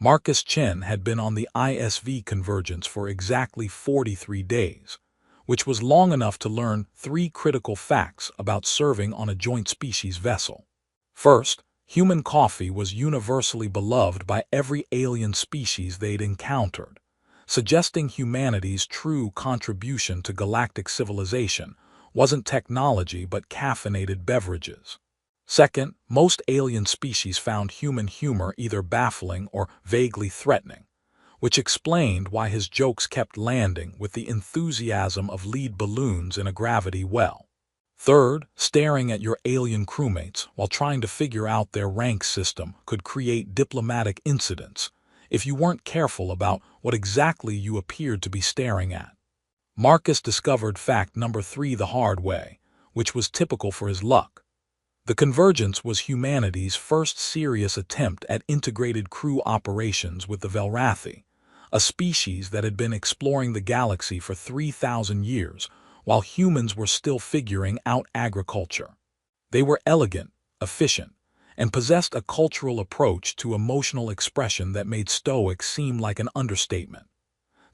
Marcus Chen had been on the ISV convergence for exactly 43 days, which was long enough to learn 3 critical facts about serving on a joint species vessel. First, human coffee was universally beloved by every alien species they'd encountered, suggesting humanity's true contribution to galactic civilization wasn't technology but caffeinated beverages. Second, most alien species found human humor either baffling or vaguely threatening, which explained why his jokes kept landing with the enthusiasm of lead balloons in a gravity well. Third, staring at your alien crewmates while trying to figure out their rank system could create diplomatic incidents if you weren't careful about what exactly you appeared to be staring at. Marcus discovered fact number 3 the hard way, which was typical for his luck. The convergence was humanity's first serious attempt at integrated crew operations with the Velrathi, a species that had been exploring the galaxy for 3,000 years, while humans were still figuring out agriculture. They were elegant, efficient, and possessed a cultural approach to emotional expression that made stoic seem like an understatement.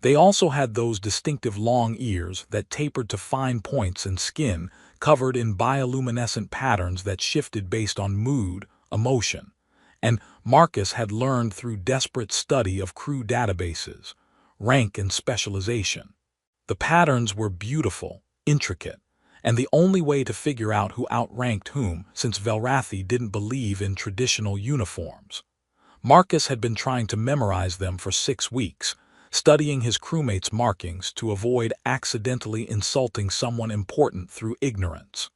They also had those distinctive long ears that tapered to fine points and skin covered in bioluminescent patterns that shifted based on mood, emotion, and Marcus had learned through desperate study of crew databases, rank and specialization. The patterns were beautiful, intricate, and the only way to figure out who outranked whom, since Velrathi didn't believe in traditional uniforms. Marcus had been trying to memorize them for 6 weeks, studying his crewmates' markings to avoid accidentally insulting someone important through ignorance.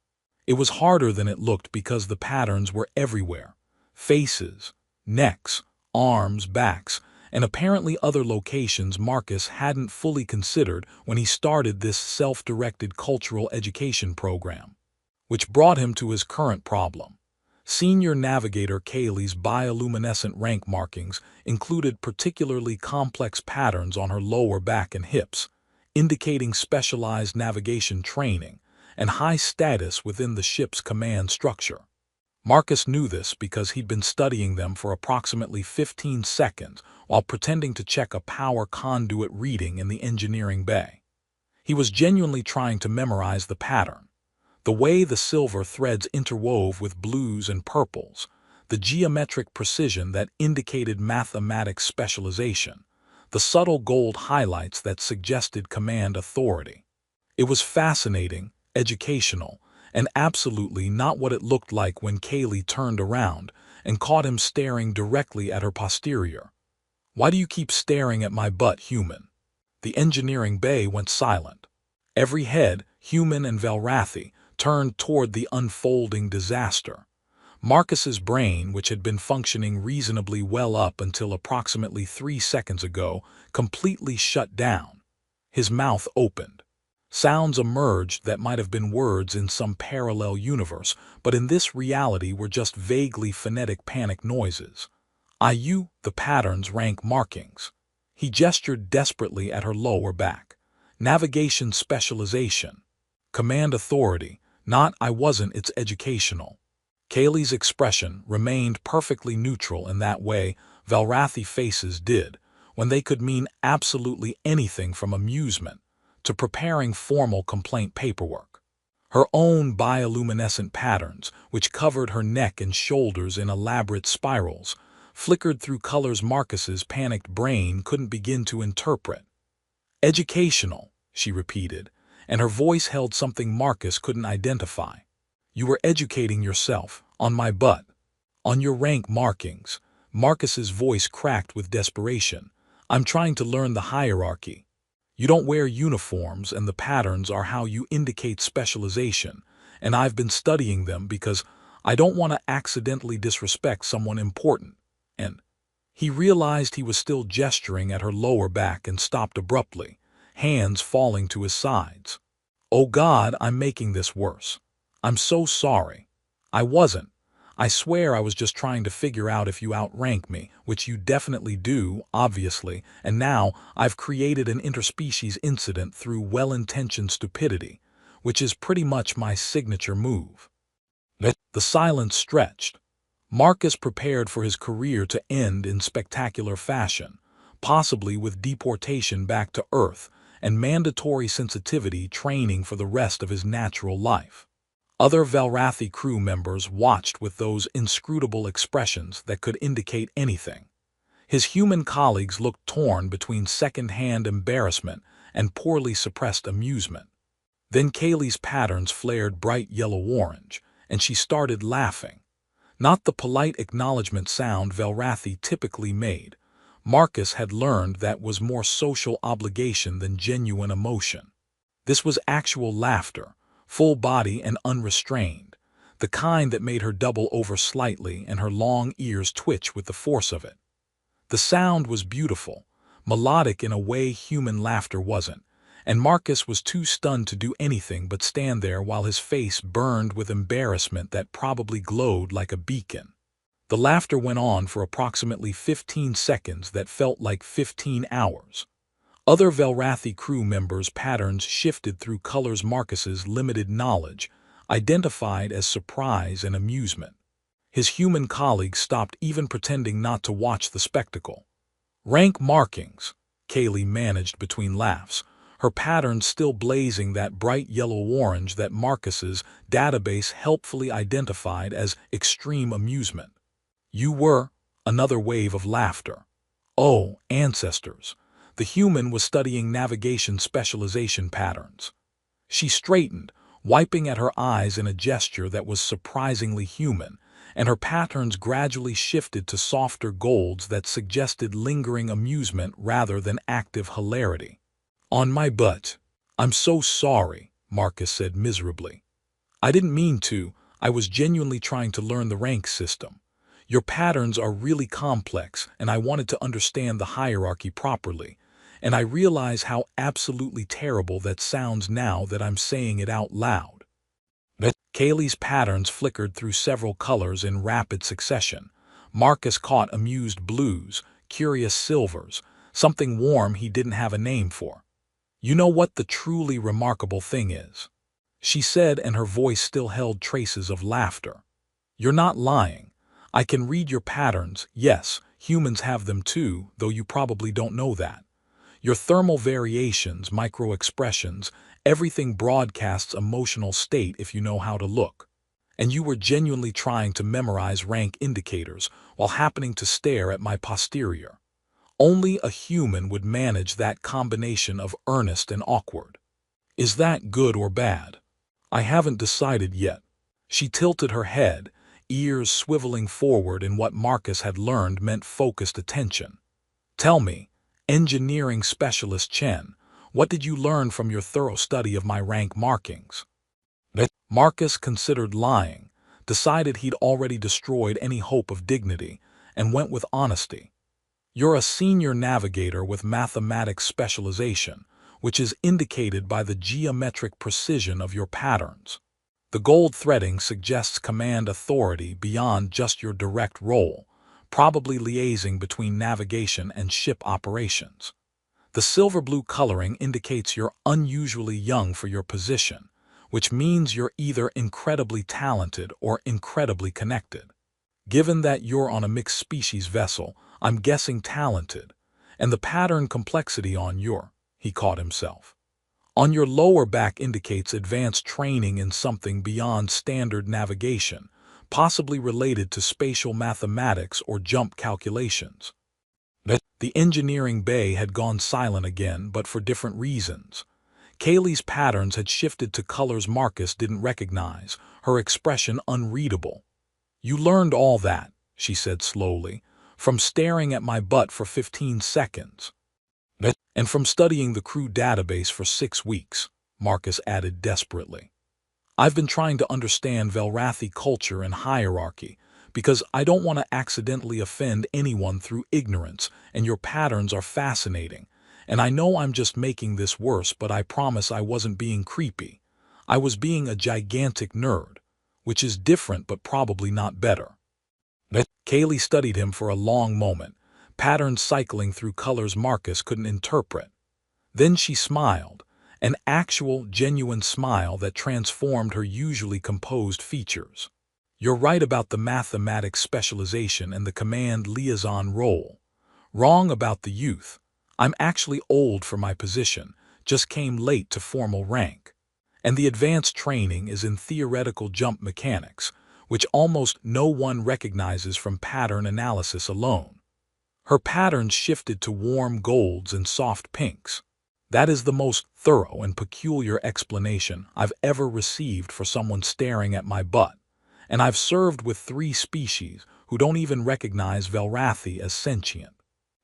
It was harder than it looked because the patterns were everywhere: faces, necks, arms, backs, and apparently other locations Marcus hadn't fully considered when he started this self-directed cultural education program. Which brought him to his current problem. Senior Navigator Kaylee's bioluminescent rank markings included particularly complex patterns on her lower back and hips, indicating specialized navigation training and high status within the ship's command structure. Marcus knew this because he'd been studying them for approximately 15 seconds while pretending to check a power conduit reading in the engineering bay. He was genuinely trying to memorize the pattern. The way the silver threads interwove with blues and purples, the geometric precision that indicated mathematics specialization, the subtle gold highlights that suggested command authority. It was fascinating, educational, and absolutely not what it looked like when Kaylee turned around and caught him staring directly at her posterior. "Why do you keep staring at my butt, human?" The engineering bay went silent. Every head, human and Velrathi, turned toward the unfolding disaster. Marcus's brain, which had been functioning reasonably well up until approximately 3 seconds ago, completely shut down. His mouth opened. Sounds emerged that might have been words in some parallel universe, but in this reality were just vaguely phonetic panic noises. "IU, the patterns rank markings." He gestured desperately at her lower back. "Navigation specialization. Command authority, not I wasn't, it's educational." Kaylee's expression remained perfectly neutral in that way Velrathi faces did, when they could mean absolutely anything from amusement to preparing formal complaint paperwork. Her own bioluminescent patterns, which covered her neck and shoulders in elaborate spirals, flickered through colors Marcus's panicked brain couldn't begin to interpret. "Educational," she repeated, and her voice held something Marcus couldn't identify. "You were educating yourself, on my butt. On your rank markings." Marcus's voice cracked with desperation. "I'm trying to learn the hierarchy. You don't wear uniforms and the patterns are how you indicate specialization, and I've been studying them because I don't want to accidentally disrespect someone important." And he realized he was still gesturing at her lower back and stopped abruptly, hands falling to his sides. "Oh God, I'm making this worse. I'm so sorry. I wasn't. I swear I was just trying to figure out if you outrank me, which you definitely do, obviously, and now I've created an interspecies incident through well-intentioned stupidity, which is pretty much my signature move." The silence stretched. Marcus prepared for his career to end in spectacular fashion, possibly with deportation back to Earth and mandatory sensitivity training for the rest of his natural life. Other Valrathi crew members watched with those inscrutable expressions that could indicate anything. His human colleagues looked torn between second-hand embarrassment and poorly suppressed amusement. Then Kaylee's patterns flared bright yellow-orange, and she started laughing. Not the polite acknowledgement sound Valrathi typically made. Marcus had learned that was more social obligation than genuine emotion. This was actual laughter, full body and unrestrained, the kind that made her double over slightly and her long ears twitch with the force of it. The sound was beautiful, melodic in a way human laughter wasn't, and Marcus was too stunned to do anything but stand there while his face burned with embarrassment that probably glowed like a beacon. The laughter went on for approximately 15 seconds that felt like 15 hours. Other Valrathi crew members' patterns shifted through colors Marcus's limited knowledge, identified as surprise and amusement. His human colleagues stopped even pretending not to watch the spectacle. Rank markings, Kaylee managed between laughs, her patterns still blazing that bright yellow-orange that Marcus's database helpfully identified as extreme amusement. You were, another wave of laughter. Oh, ancestors. The human was studying navigation specialization patterns. She straightened, wiping at her eyes in a gesture that was surprisingly human, and her patterns gradually shifted to softer golds that suggested lingering amusement rather than active hilarity. On my butt. I'm so sorry, Marcus said miserably. I didn't mean to. I was genuinely trying to learn the rank system. Your patterns are really complex, and I wanted to understand the hierarchy properly. And I realize how absolutely terrible that sounds now that I'm saying it out loud. Kaylee's patterns flickered through several colors in rapid succession. Marcus caught amused blues, curious silvers, something warm he didn't have a name for. You know what the truly remarkable thing is? She said, and her voice still held traces of laughter. You're not lying. I can read your patterns. Yes, humans have them too, though you probably don't know that. Your thermal variations, micro-expressions, everything broadcasts emotional state if you know how to look. And you were genuinely trying to memorize rank indicators while happening to stare at my posterior. Only a human would manage that combination of earnest and awkward. Is that good or bad? I haven't decided yet. She tilted her head, ears swiveling forward in what Marcus had learned meant focused attention. Tell me, engineering specialist Chen, what did you learn from your thorough study of my rank markings? Marcus considered lying, decided he'd already destroyed any hope of dignity, and went with honesty. You're a senior navigator with mathematics specialization, which is indicated by the geometric precision of your patterns. The gold threading suggests command authority beyond just your direct role, probably liaising between navigation and ship operations. The silver-blue coloring indicates you're unusually young for your position, which means you're either incredibly talented or incredibly connected. Given that you're on a mixed-species vessel, I'm guessing talented, and the pattern complexity on he caught himself. On your lower back indicates advanced training in something beyond standard navigation, possibly related to spatial mathematics or jump calculations. The engineering bay had gone silent again, but for different reasons. Kaylee's patterns had shifted to colors Marcus didn't recognize, her expression unreadable. You learned all that, she said slowly, from staring at my butt for 15 seconds. And from studying the crew database for 6 weeks, Marcus added desperately. I've been trying to understand Valrathi culture and hierarchy, because I don't want to accidentally offend anyone through ignorance, and your patterns are fascinating. And I know I'm just making this worse, but I promise I wasn't being creepy. I was being a gigantic nerd, which is different but probably not better. Kaylee studied him for a long moment, patterns cycling through colors Marcus couldn't interpret. Then she smiled, an actual, genuine smile that transformed her usually composed features. You're right about the mathematics specialization and the command liaison role. Wrong about the youth. I'm actually old for my position, just came late to formal rank. And the advanced training is in theoretical jump mechanics, which almost no one recognizes from pattern analysis alone. Her patterns shifted to warm golds and soft pinks. That is the most thorough and peculiar explanation I've ever received for someone staring at my butt, and I've served with 3 species who don't even recognize Velrathi as sentient.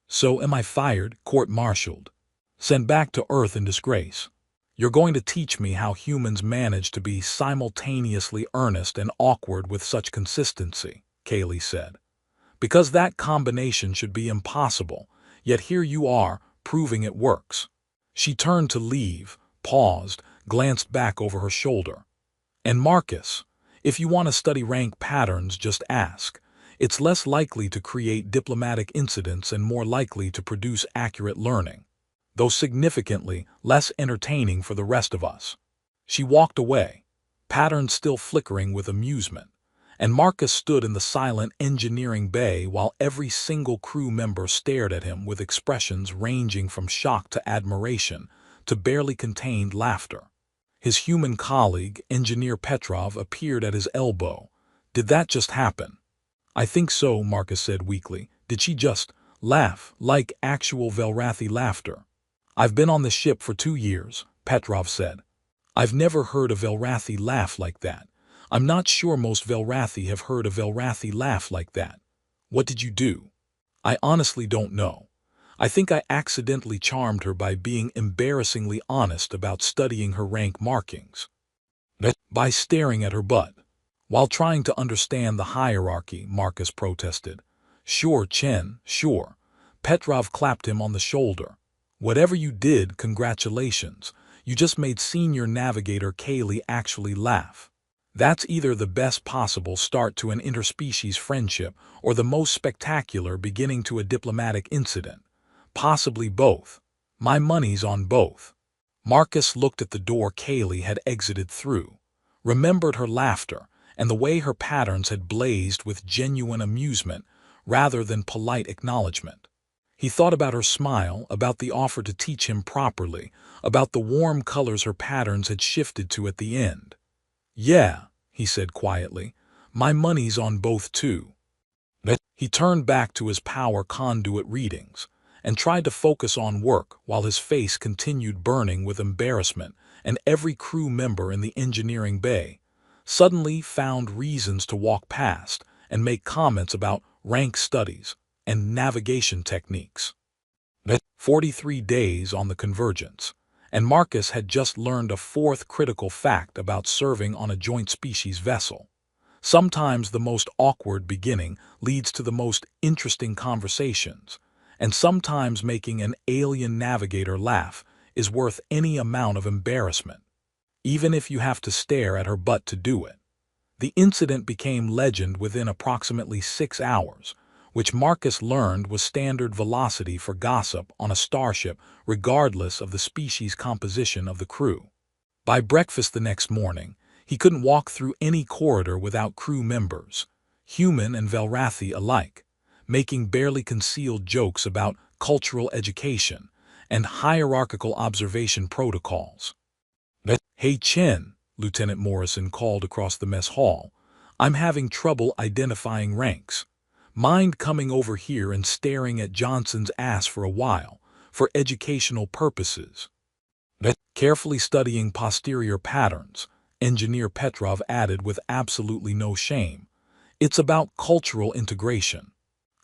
So am I fired, court-martialed, sent back to Earth in disgrace? You're going to teach me how humans manage to be simultaneously earnest and awkward with such consistency, Kaylee said. Because that combination should be impossible, yet here you are, proving it works. She turned to leave, paused, glanced back over her shoulder. And Marcus, if you want to study rank patterns, just ask. It's less likely to create diplomatic incidents and more likely to produce accurate learning, though significantly less entertaining for the rest of us. She walked away, patterns still flickering with amusement, and Marcus stood in the silent engineering bay while every single crew member stared at him with expressions ranging from shock to admiration to barely contained laughter. His human colleague, Engineer Petrov, appeared at his elbow. Did that just happen? I think so, Marcus said weakly. Did she just laugh, like actual Velrathi laughter? I've been on the ship for 2 years, Petrov said. I've never heard a Velrathi laugh like that. I'm not sure most Velrathi have heard a Velrathi laugh like that. What did you do? I honestly don't know. I think I accidentally charmed her by being embarrassingly honest about studying her rank markings. By staring at her butt. While trying to understand the hierarchy, Marcus protested. Sure, Chen, sure. Petrov clapped him on the shoulder. Whatever you did, congratulations. You just made Senior Navigator Kaylee actually laugh. That's either the best possible start to an interspecies friendship or the most spectacular beginning to a diplomatic incident. Possibly both. My money's on both. Marcus looked at the door Kaylee had exited through, remembered her laughter, and the way her patterns had blazed with genuine amusement rather than polite acknowledgement. He thought about her smile, about the offer to teach him properly, about the warm colors her patterns had shifted to at the end. Yeah, he said quietly, my money's on both too. He turned back to his power conduit readings and tried to focus on work while his face continued burning with embarrassment, and every crew member in the engineering bay suddenly found reasons to walk past and make comments about rank studies and navigation techniques. 43 days on the Convergence, and Marcus had just learned a 4th critical fact about serving on a joint species vessel. Sometimes the most awkward beginning leads to the most interesting conversations, and sometimes making an alien navigator laugh is worth any amount of embarrassment, even if you have to stare at her butt to do it. The incident became legend within approximately 6 hours, which Marcus learned was standard velocity for gossip on a starship regardless of the species composition of the crew. By breakfast the next morning, he couldn't walk through any corridor without crew members, human and Velrathi alike, making barely concealed jokes about cultural education and hierarchical observation protocols. Hey Chen, Lieutenant Morrison called across the mess hall. I'm having trouble identifying ranks. Mind coming over here and staring at Johnson's ass for a while, for educational purposes? Carefully studying posterior patterns, Engineer Petrov added with absolutely no shame. It's about cultural integration.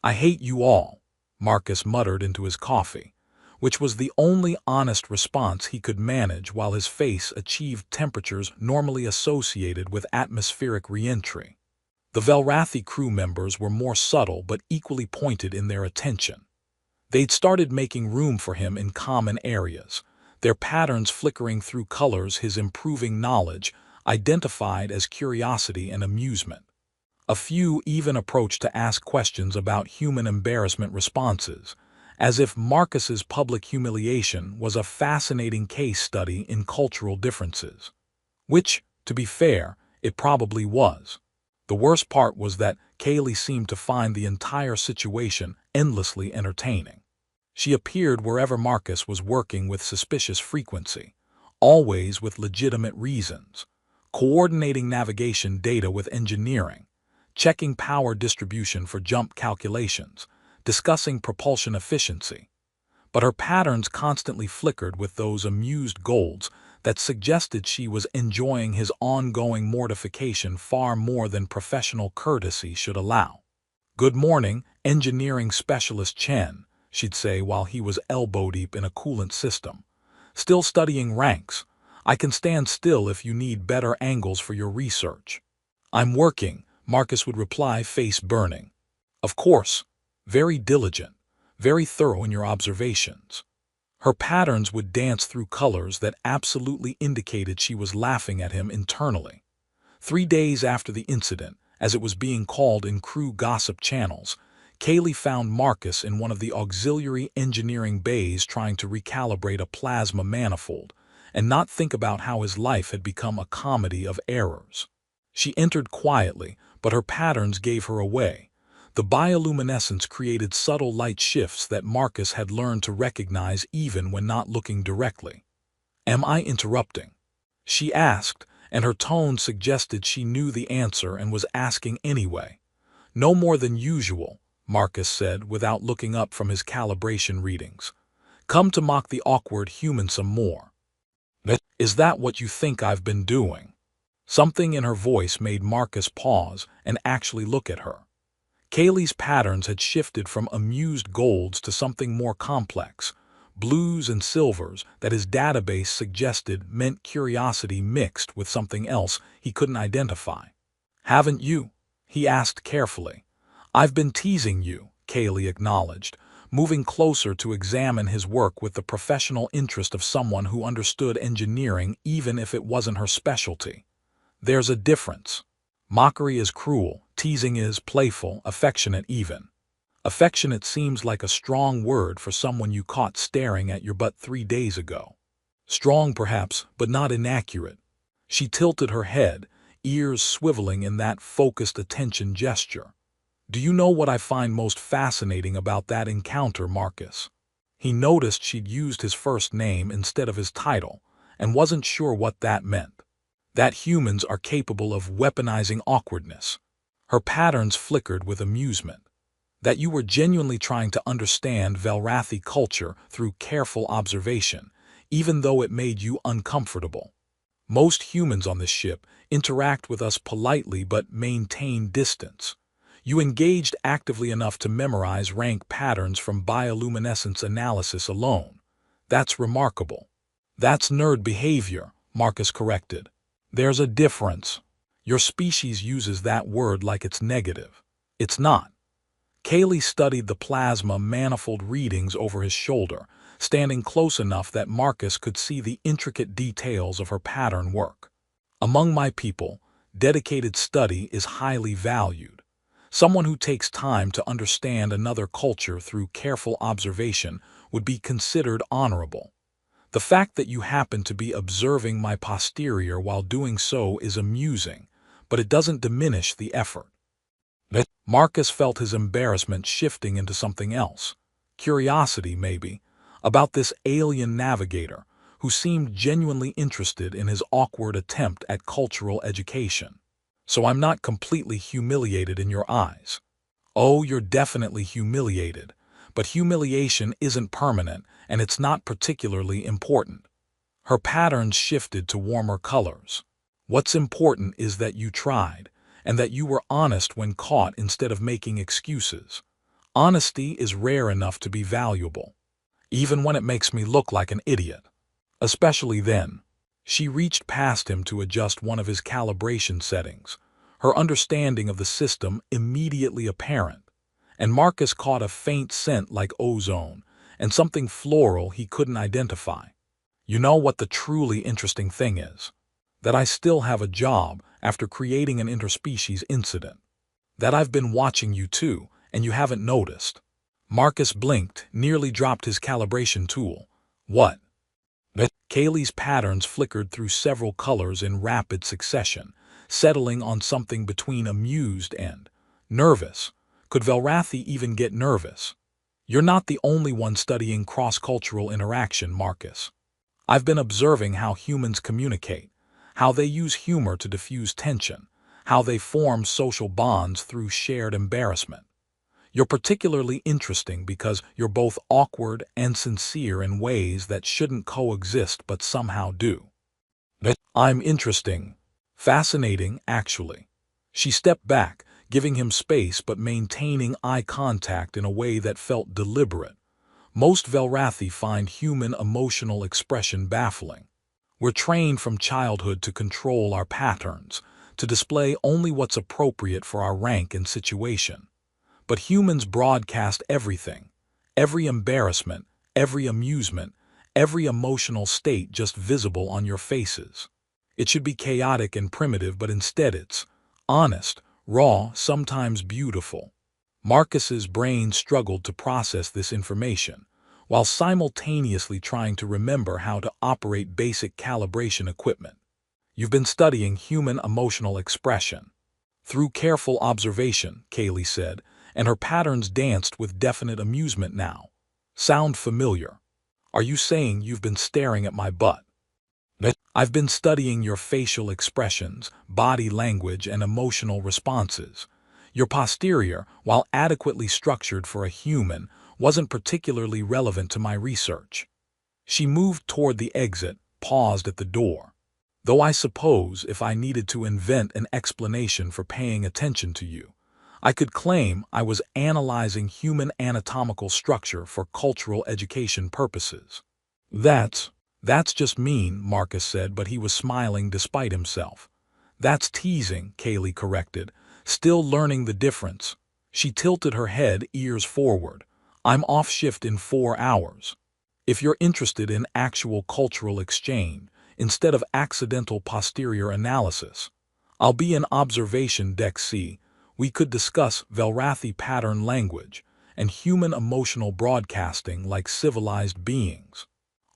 I hate you all, Marcus muttered into his coffee, which was the only honest response he could manage while his face achieved temperatures normally associated with atmospheric reentry. The Velrathi crew members were more subtle but equally pointed in their attention. They'd started making room for him in common areas, their patterns flickering through colors his improving knowledge identified as curiosity and amusement. A few even approached to ask questions about human embarrassment responses, as if Marcus's public humiliation was a fascinating case study in cultural differences. Which, to be fair, it probably was. The worst part was that Kaylee seemed to find the entire situation endlessly entertaining. She appeared wherever Marcus was working with suspicious frequency, always with legitimate reasons, coordinating navigation data with engineering, checking power distribution for jump calculations, discussing propulsion efficiency. But her patterns constantly flickered with those amused golds that suggested she was enjoying his ongoing mortification far more than professional courtesy should allow. "Good morning, engineering specialist Chen," she'd say while he was elbow-deep in a coolant system. "Still studying ranks. I can stand still if you need better angles for your research." "I'm working," Marcus would reply, face burning. "Of course. Very diligent, very thorough in your observations." Her patterns would dance through colors that absolutely indicated she was laughing at him internally. 3 days after the incident, as it was being called in crew gossip channels, Kaylee found Marcus in one of the auxiliary engineering bays trying to recalibrate a plasma manifold and not think about how his life had become a comedy of errors. She entered quietly, but her patterns gave her away. The bioluminescence created subtle light shifts that Marcus had learned to recognize even when not looking directly. "Am I interrupting?" she asked, and her tone suggested she knew the answer and was asking anyway. "No more than usual," Marcus said without looking up from his calibration readings. "Come to mock the awkward human some more." "Is that what you think I've been doing?" Something in her voice made Marcus pause and actually look at her. Kaylee's patterns had shifted from amused golds to something more complex, blues and silvers that his database suggested meant curiosity mixed with something else he couldn't identify. "Haven't you?" he asked carefully. "I've been teasing you," Kaylee acknowledged, moving closer to examine his work with the professional interest of someone who understood engineering even if it wasn't her specialty. "There's a difference. Mockery is cruel, teasing is playful, affectionate even. Affectionate seems like a strong word for someone you caught staring at your butt 3 days ago. Strong perhaps, but not inaccurate." She tilted her head, ears swiveling in that focused attention gesture. "Do you know what I find most fascinating about that encounter, Marcus?" He noticed she'd used his first name instead of his title, and wasn't sure what that meant. "That humans are capable of weaponizing awkwardness." Her patterns flickered with amusement. "That you were genuinely trying to understand Velrathi culture through careful observation, even though it made you uncomfortable. Most humans on this ship interact with us politely but maintain distance. You engaged actively enough to memorize rank patterns from bioluminescence analysis alone. That's remarkable." "That's nerd behavior," Marcus corrected. "There's a difference. Your species uses that word like it's negative. It's not." Kaylee studied the plasma manifold readings over his shoulder, standing close enough that Marcus could see the intricate details of her pattern work. "Among my people, dedicated study is highly valued. Someone who takes time to understand another culture through careful observation would be considered honorable. The fact that you happen to be observing my posterior while doing so is amusing, but it doesn't diminish the effort." Marcus felt his embarrassment shifting into something else. Curiosity, maybe, about this alien navigator who seemed genuinely interested in his awkward attempt at cultural education. "So I'm not completely humiliated in your eyes." "Oh, you're definitely humiliated, but humiliation isn't permanent and it's not particularly important." Her patterns shifted to warmer colors. "What's important is that you tried, and that you were honest when caught instead of making excuses. Honesty is rare enough to be valuable, even when it makes me look like an idiot. Especially then." She reached past him to adjust one of his calibration settings, her understanding of the system immediately apparent, and Marcus caught a faint scent like ozone and something floral he couldn't identify. "You know what the truly interesting thing is? That I still have a job after creating an interspecies incident. That I've been watching you too, and you haven't noticed." Marcus blinked, nearly dropped his calibration tool. "What?" Kaylee's patterns flickered through several colors in rapid succession, settling on something between amused and nervous. Could Velrathi even get nervous? You're not the only one studying cross-cultural interaction, Marcus. I've been observing how humans communicate, how they use humor to diffuse tension, how they form social bonds through shared embarrassment. You're particularly interesting because you're both awkward and sincere in ways that shouldn't coexist but somehow do. I'm interesting. Fascinating, actually. She stepped back, giving him space but maintaining eye contact in a way that felt deliberate. Most Velrathi find human emotional expression baffling. We're trained from childhood to control our patterns, to display only what's appropriate for our rank and situation. But humans broadcast everything, every embarrassment, every amusement, every emotional state just visible on your faces. It should be chaotic and primitive, but instead it's honest, raw, sometimes beautiful. Marcus's brain struggled to process this information, while simultaneously trying to remember how to operate basic calibration equipment. You've been studying human emotional expression. Through careful observation, Kaylee said, and her patterns danced with definite amusement now. Sound familiar? Are you saying you've been staring at my butt? I've been studying your facial expressions, body language, and emotional responses. Your posterior, while adequately structured for a human, wasn't particularly relevant to my research. She moved toward the exit, paused at the door. Though I suppose if I needed to invent an explanation for paying attention to you, I could claim I was analyzing human anatomical structure for cultural education purposes. That's just mean, Marcus said, but he was smiling despite himself. That's teasing, Kaylee corrected, still learning the difference. She tilted her head, ears forward. I'm off shift in 4 hours. If you're interested in actual cultural exchange, instead of accidental posterior analysis, I'll be in observation deck C. We could discuss Velrathi pattern language and human emotional broadcasting like civilized beings.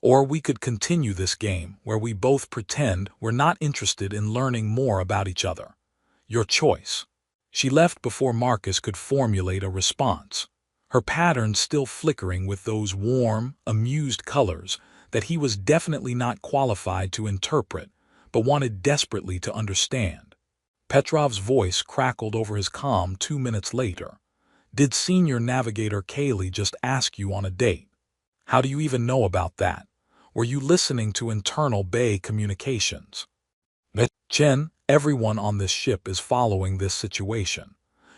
Or we could continue this game where we both pretend we're not interested in learning more about each other. Your choice. She left before Marcus could formulate a response, her patterns still flickering with those warm, amused colors that he was definitely not qualified to interpret, but wanted desperately to understand. Petrov's voice crackled over his comm 2 minutes later. Did Senior Navigator Kaylee just ask you on a date? How do you even know about that? Were you listening to internal Bay communications? Chen, everyone on this ship is following this situation.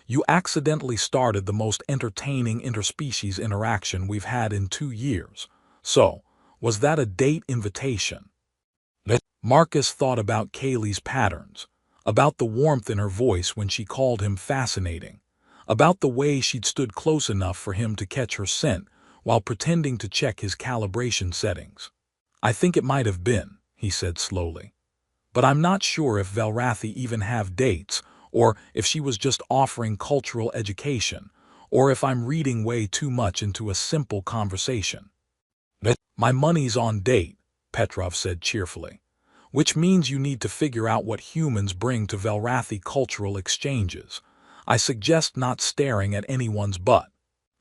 You accidentally started the most entertaining interspecies interaction we've had in 2 years. So, was that a date invitation? Marcus thought about Kaylee's patterns, about the warmth in her voice when she called him fascinating, about the way she'd stood close enough for him to catch her scent while pretending to check his calibration settings. I think it might have been, he said slowly. But I'm not sure if Velrathi even have dates, or if she was just offering cultural education, or if I'm reading way too much into a simple conversation. My money's on date, Petrov said cheerfully, which means you need to figure out what humans bring to Velrathi cultural exchanges. I suggest not staring at anyone's butt.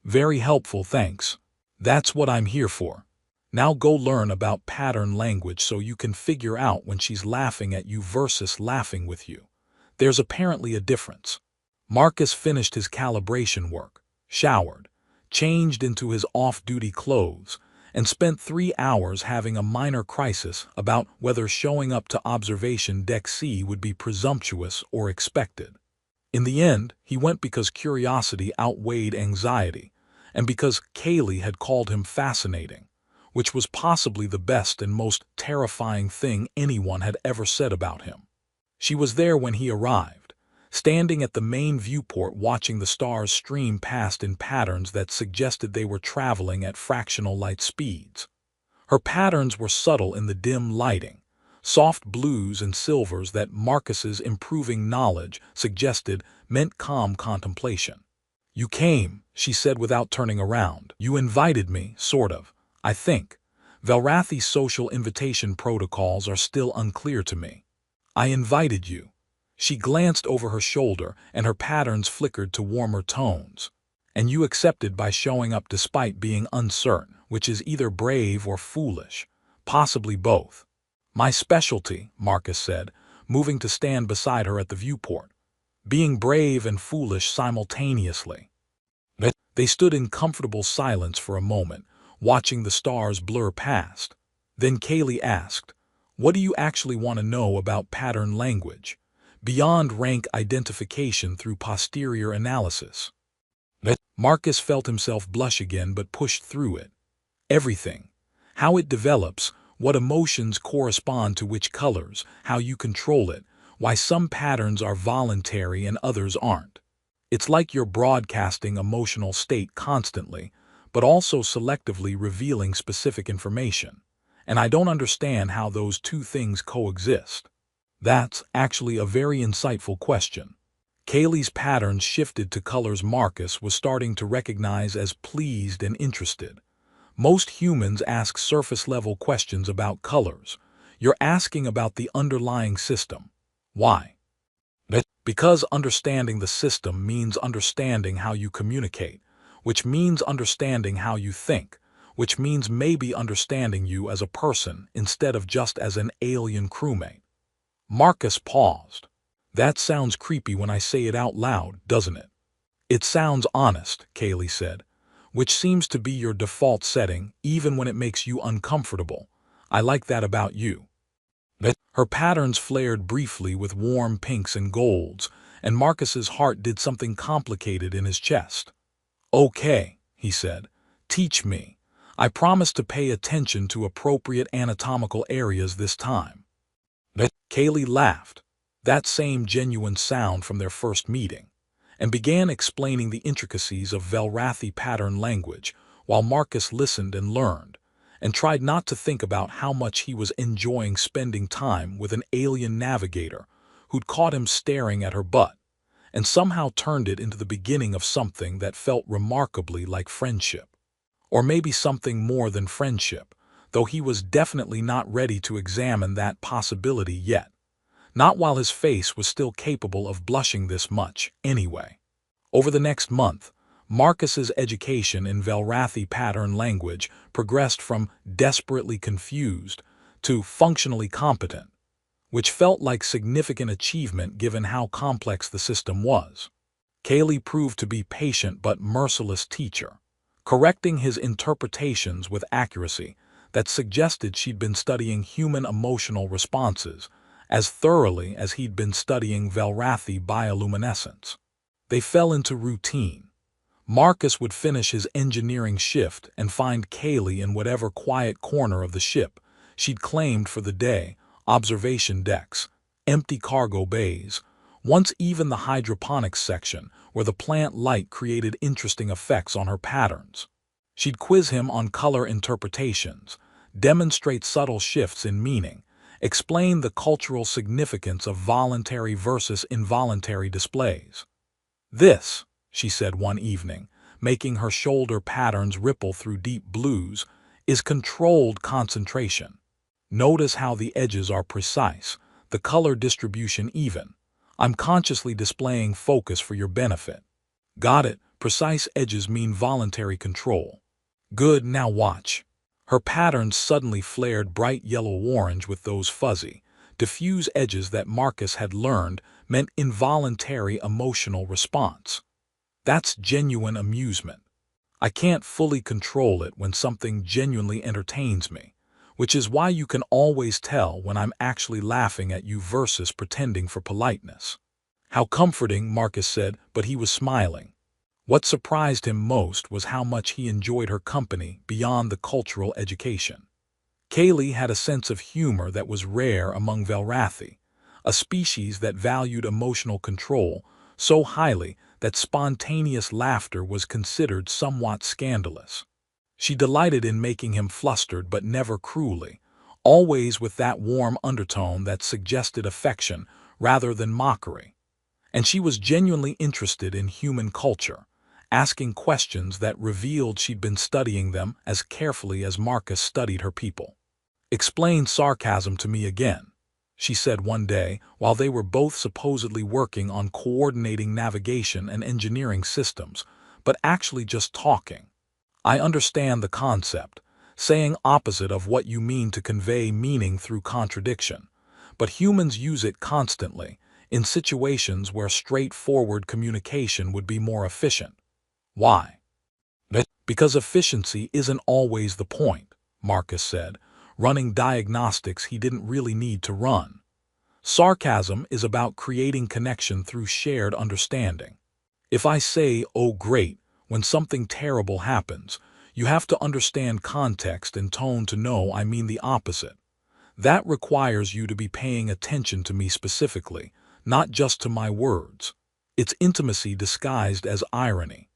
Very helpful, thanks. That's what I'm here for. Now go learn about pattern language so you can figure out when she's laughing at you versus laughing with you. There's apparently a difference. Marcus finished his calibration work, showered, changed into his off-duty clothes, and spent 3 hours having a minor crisis about whether showing up to observation deck C would be presumptuous or expected. In the end, he went because curiosity outweighed anxiety, and because Kaylee had called him fascinating, which was possibly the best and most terrifying thing anyone had ever said about him. She was there when he arrived, standing at the main viewport watching the stars stream past in patterns that suggested they were traveling at fractional light speeds. Her patterns were subtle in the dim lighting, soft blues and silvers that Marcus's improving knowledge suggested meant calm contemplation. You came, she said without turning around. You invited me, sort of. I think. Velrathi's social invitation protocols are still unclear to me. I invited you. She glanced over her shoulder and her patterns flickered to warmer tones. And you accepted by showing up despite being uncertain, which is either brave or foolish, possibly both. My specialty, Marcus said, moving to stand beside her at the viewport. Being brave and foolish simultaneously. They stood in comfortable silence for a moment, watching the stars blur past. Then Kaylee asked, "What do you actually want to know about pattern language, beyond rank identification through posterior analysis?" Marcus felt himself blush again but pushed through it. Everything. How it develops, what emotions correspond to which colors, how you control it, why some patterns are voluntary and others aren't. It's like you're broadcasting emotional state constantly, but also selectively revealing specific information. And I don't understand how those two things coexist. That's actually a very insightful question. Kaylee's patterns shifted to colors Marcus was starting to recognize as pleased and interested. Most humans ask surface-level questions about colors. You're asking about the underlying system. Why? Because understanding the system means understanding how you communicate, which means understanding how you think, which means maybe understanding you as a person instead of just as an alien crewmate. Marcus paused. That sounds creepy when I say it out loud, doesn't it? It sounds honest, Kaylee said, which seems to be your default setting even when it makes you uncomfortable. I like that about you. Her patterns flared briefly with warm pinks and golds, and Marcus's heart did something complicated in his chest. "Okay," he said, "teach me. I promise to pay attention to appropriate anatomical areas this time." Kaylee laughed, that same genuine sound from their first meeting, and began explaining the intricacies of Velrathi pattern language while Marcus listened and learned, and tried not to think about how much he was enjoying spending time with an alien navigator who'd caught him staring at her butt, and somehow turned it into the beginning of something that felt remarkably like friendship. Or maybe something more than friendship, though he was definitely not ready to examine that possibility yet. Not while his face was still capable of blushing this much, anyway. Over the next month, Marcus's education in Velrathi pattern language progressed from desperately confused to functionally competent, which felt like significant achievement given how complex the system was. Kaylee proved to be patient but merciless teacher, correcting his interpretations with accuracy that suggested she'd been studying human emotional responses as thoroughly as he'd been studying Velrathi bioluminescence. They fell into routine. Marcus would finish his engineering shift and find Kaylee in whatever quiet corner of the ship she'd claimed for the day, observation decks, empty cargo bays, once even the hydroponics section where the plant light created interesting effects on her patterns. She'd quiz him on color interpretations, demonstrate subtle shifts in meaning, explain the cultural significance of voluntary versus involuntary displays. "This," she said one evening, making her shoulder patterns ripple through deep blues, "is controlled concentration. Notice how the edges are precise, the color distribution even. I'm consciously displaying focus for your benefit." "Got it. Precise edges mean voluntary control." "Good, now watch." Her patterns suddenly flared bright yellow-orange with those fuzzy, diffuse edges that Marcus had learned meant involuntary emotional response. That's genuine amusement. I can't fully control it when something genuinely entertains me, which is why you can always tell when I'm actually laughing at you versus pretending for politeness. "How comforting," Marcus said, but he was smiling. What surprised him most was how much he enjoyed her company beyond the cultural education. Kaylee had a sense of humor that was rare among Velrathi, a species that valued emotional control so highly that spontaneous laughter was considered somewhat scandalous. She delighted in making him flustered but never cruelly, always with that warm undertone that suggested affection rather than mockery. And she was genuinely interested in human culture, asking questions that revealed she'd been studying them as carefully as Marcus studied her people. "Explain sarcasm to me again," she said one day while they were both supposedly working on coordinating navigation and engineering systems, but actually just talking. I understand the concept, saying opposite of what you mean to convey meaning through contradiction, but humans use it constantly in situations where straightforward communication would be more efficient. Why? Because efficiency isn't always the point, Marcus said, running diagnostics he didn't really need to run. Sarcasm is about creating connection through shared understanding. If I say, "Oh great," when something terrible happens, you have to understand context and tone to know I mean the opposite. That requires you to be paying attention to me specifically, not just to my words. It's intimacy disguised as irony.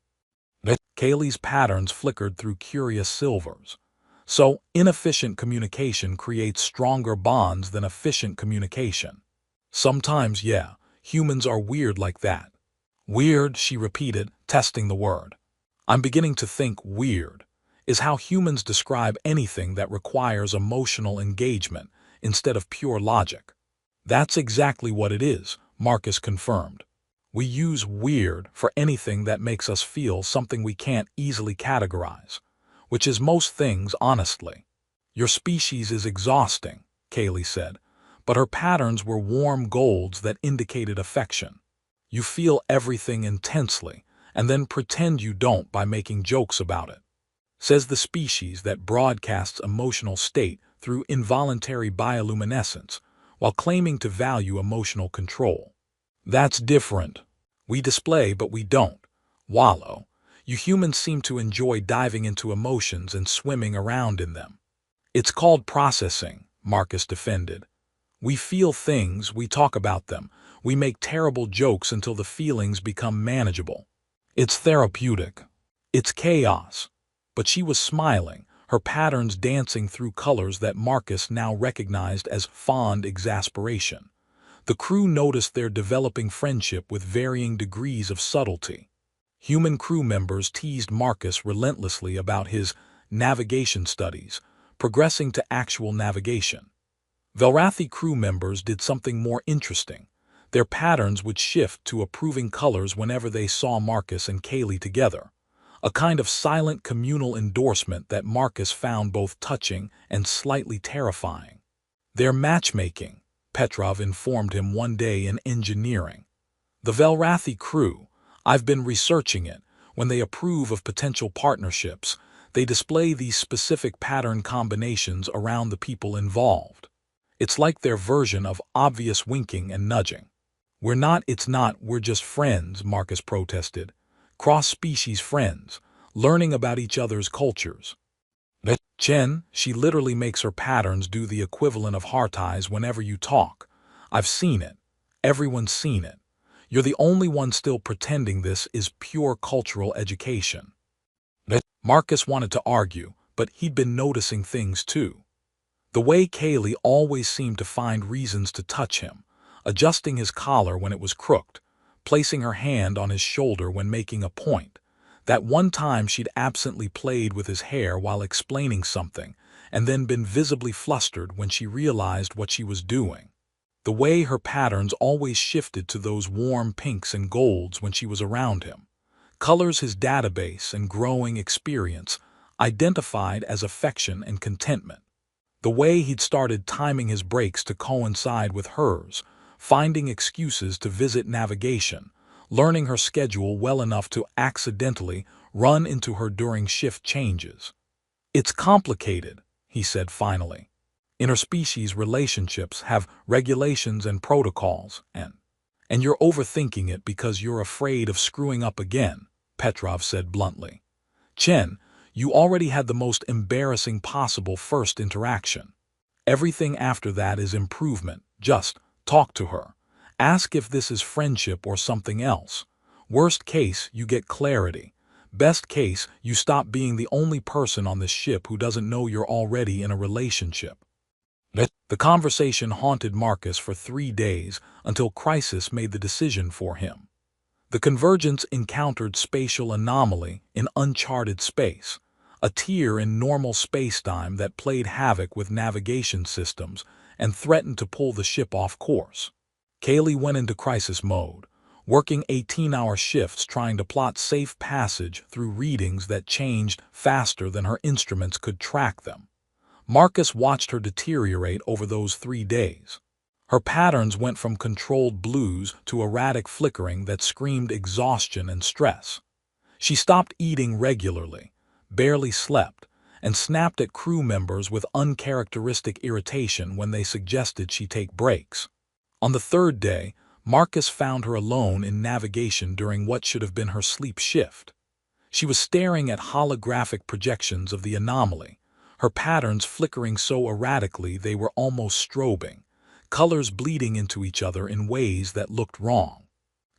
Kaylee's patterns flickered through curious silvers. So, inefficient communication creates stronger bonds than efficient communication. Sometimes, yeah, humans are weird like that. Weird, she repeated, testing the word. I'm beginning to think weird is how humans describe anything that requires emotional engagement instead of pure logic. That's exactly what it is, Marcus confirmed. We use weird for anything that makes us feel something we can't easily categorize, which is most things, honestly. Your species is exhausting, Kaylee said, but her patterns were warm golds that indicated affection. You feel everything intensely, and then pretend you don't by making jokes about it. Says the species that broadcasts emotional state through involuntary bioluminescence, while claiming to value emotional control. That's different. We display, but we don't wallow. You humans seem to enjoy diving into emotions and swimming around in them. It's called processing, Marcus defended. We feel things, we talk about them, we make terrible jokes until the feelings become manageable. It's therapeutic. It's chaos. But she was smiling, her patterns dancing through colors that Marcus now recognized as fond exasperation. The crew noticed their developing friendship with varying degrees of subtlety. Human crew members teased Marcus relentlessly about his navigation studies, progressing to actual navigation. Velrathi crew members did something more interesting. Their patterns would shift to approving colors whenever they saw Marcus and Kaylee together, a kind of silent communal endorsement that Marcus found both touching and slightly terrifying. Their matchmaking, Petrov informed him one day in engineering. The Velrathi crew, I've been researching it, when they approve of potential partnerships, they display these specific pattern combinations around the people involved. It's like their version of obvious winking and nudging. We're just friends, Marcus protested. Cross-species friends, learning about each other's cultures. Chen, she literally makes her patterns do the equivalent of heart eyes whenever you talk. I've seen it. Everyone's seen it. You're the only one still pretending this is pure cultural education. Marcus wanted to argue, but he'd been noticing things too. The way Kaylee always seemed to find reasons to touch him, adjusting his collar when it was crooked, placing her hand on his shoulder when making a point. That one time she'd absently played with his hair while explaining something, and then been visibly flustered when she realized what she was doing. The way her patterns always shifted to those warm pinks and golds when she was around him. Colors his database and growing experience identified as affection and contentment. The way he'd started timing his breaks to coincide with hers, finding excuses to visit navigation, learning her schedule well enough to accidentally run into her during shift changes. It's complicated, he said finally. Interspecies relationships have regulations and protocols, and you're overthinking it because you're afraid of screwing up again, Petrov said bluntly. Chen, you already had the most embarrassing possible first interaction. Everything after that is improvement. Just talk to her. Ask if this is friendship or something else. Worst case, you get clarity. Best case, you stop being the only person on this ship who doesn't know you're already in a relationship. The conversation haunted Marcus for 3 days until Crisis made the decision for him. The Convergence encountered spatial anomaly in uncharted space, a tear in normal spacetime that played havoc with navigation systems and threatened to pull the ship off course. Kaylee went into crisis mode, working 18-hour shifts trying to plot safe passage through readings that changed faster than her instruments could track them. Marcus watched her deteriorate over those 3 days. Her patterns went from controlled blues to erratic flickering that screamed exhaustion and stress. She stopped eating regularly, barely slept, and snapped at crew members with uncharacteristic irritation when they suggested she take breaks. On the 3rd day, Marcus found her alone in navigation during what should have been her sleep shift. She was staring at holographic projections of the anomaly, her patterns flickering so erratically they were almost strobing, colors bleeding into each other in ways that looked wrong.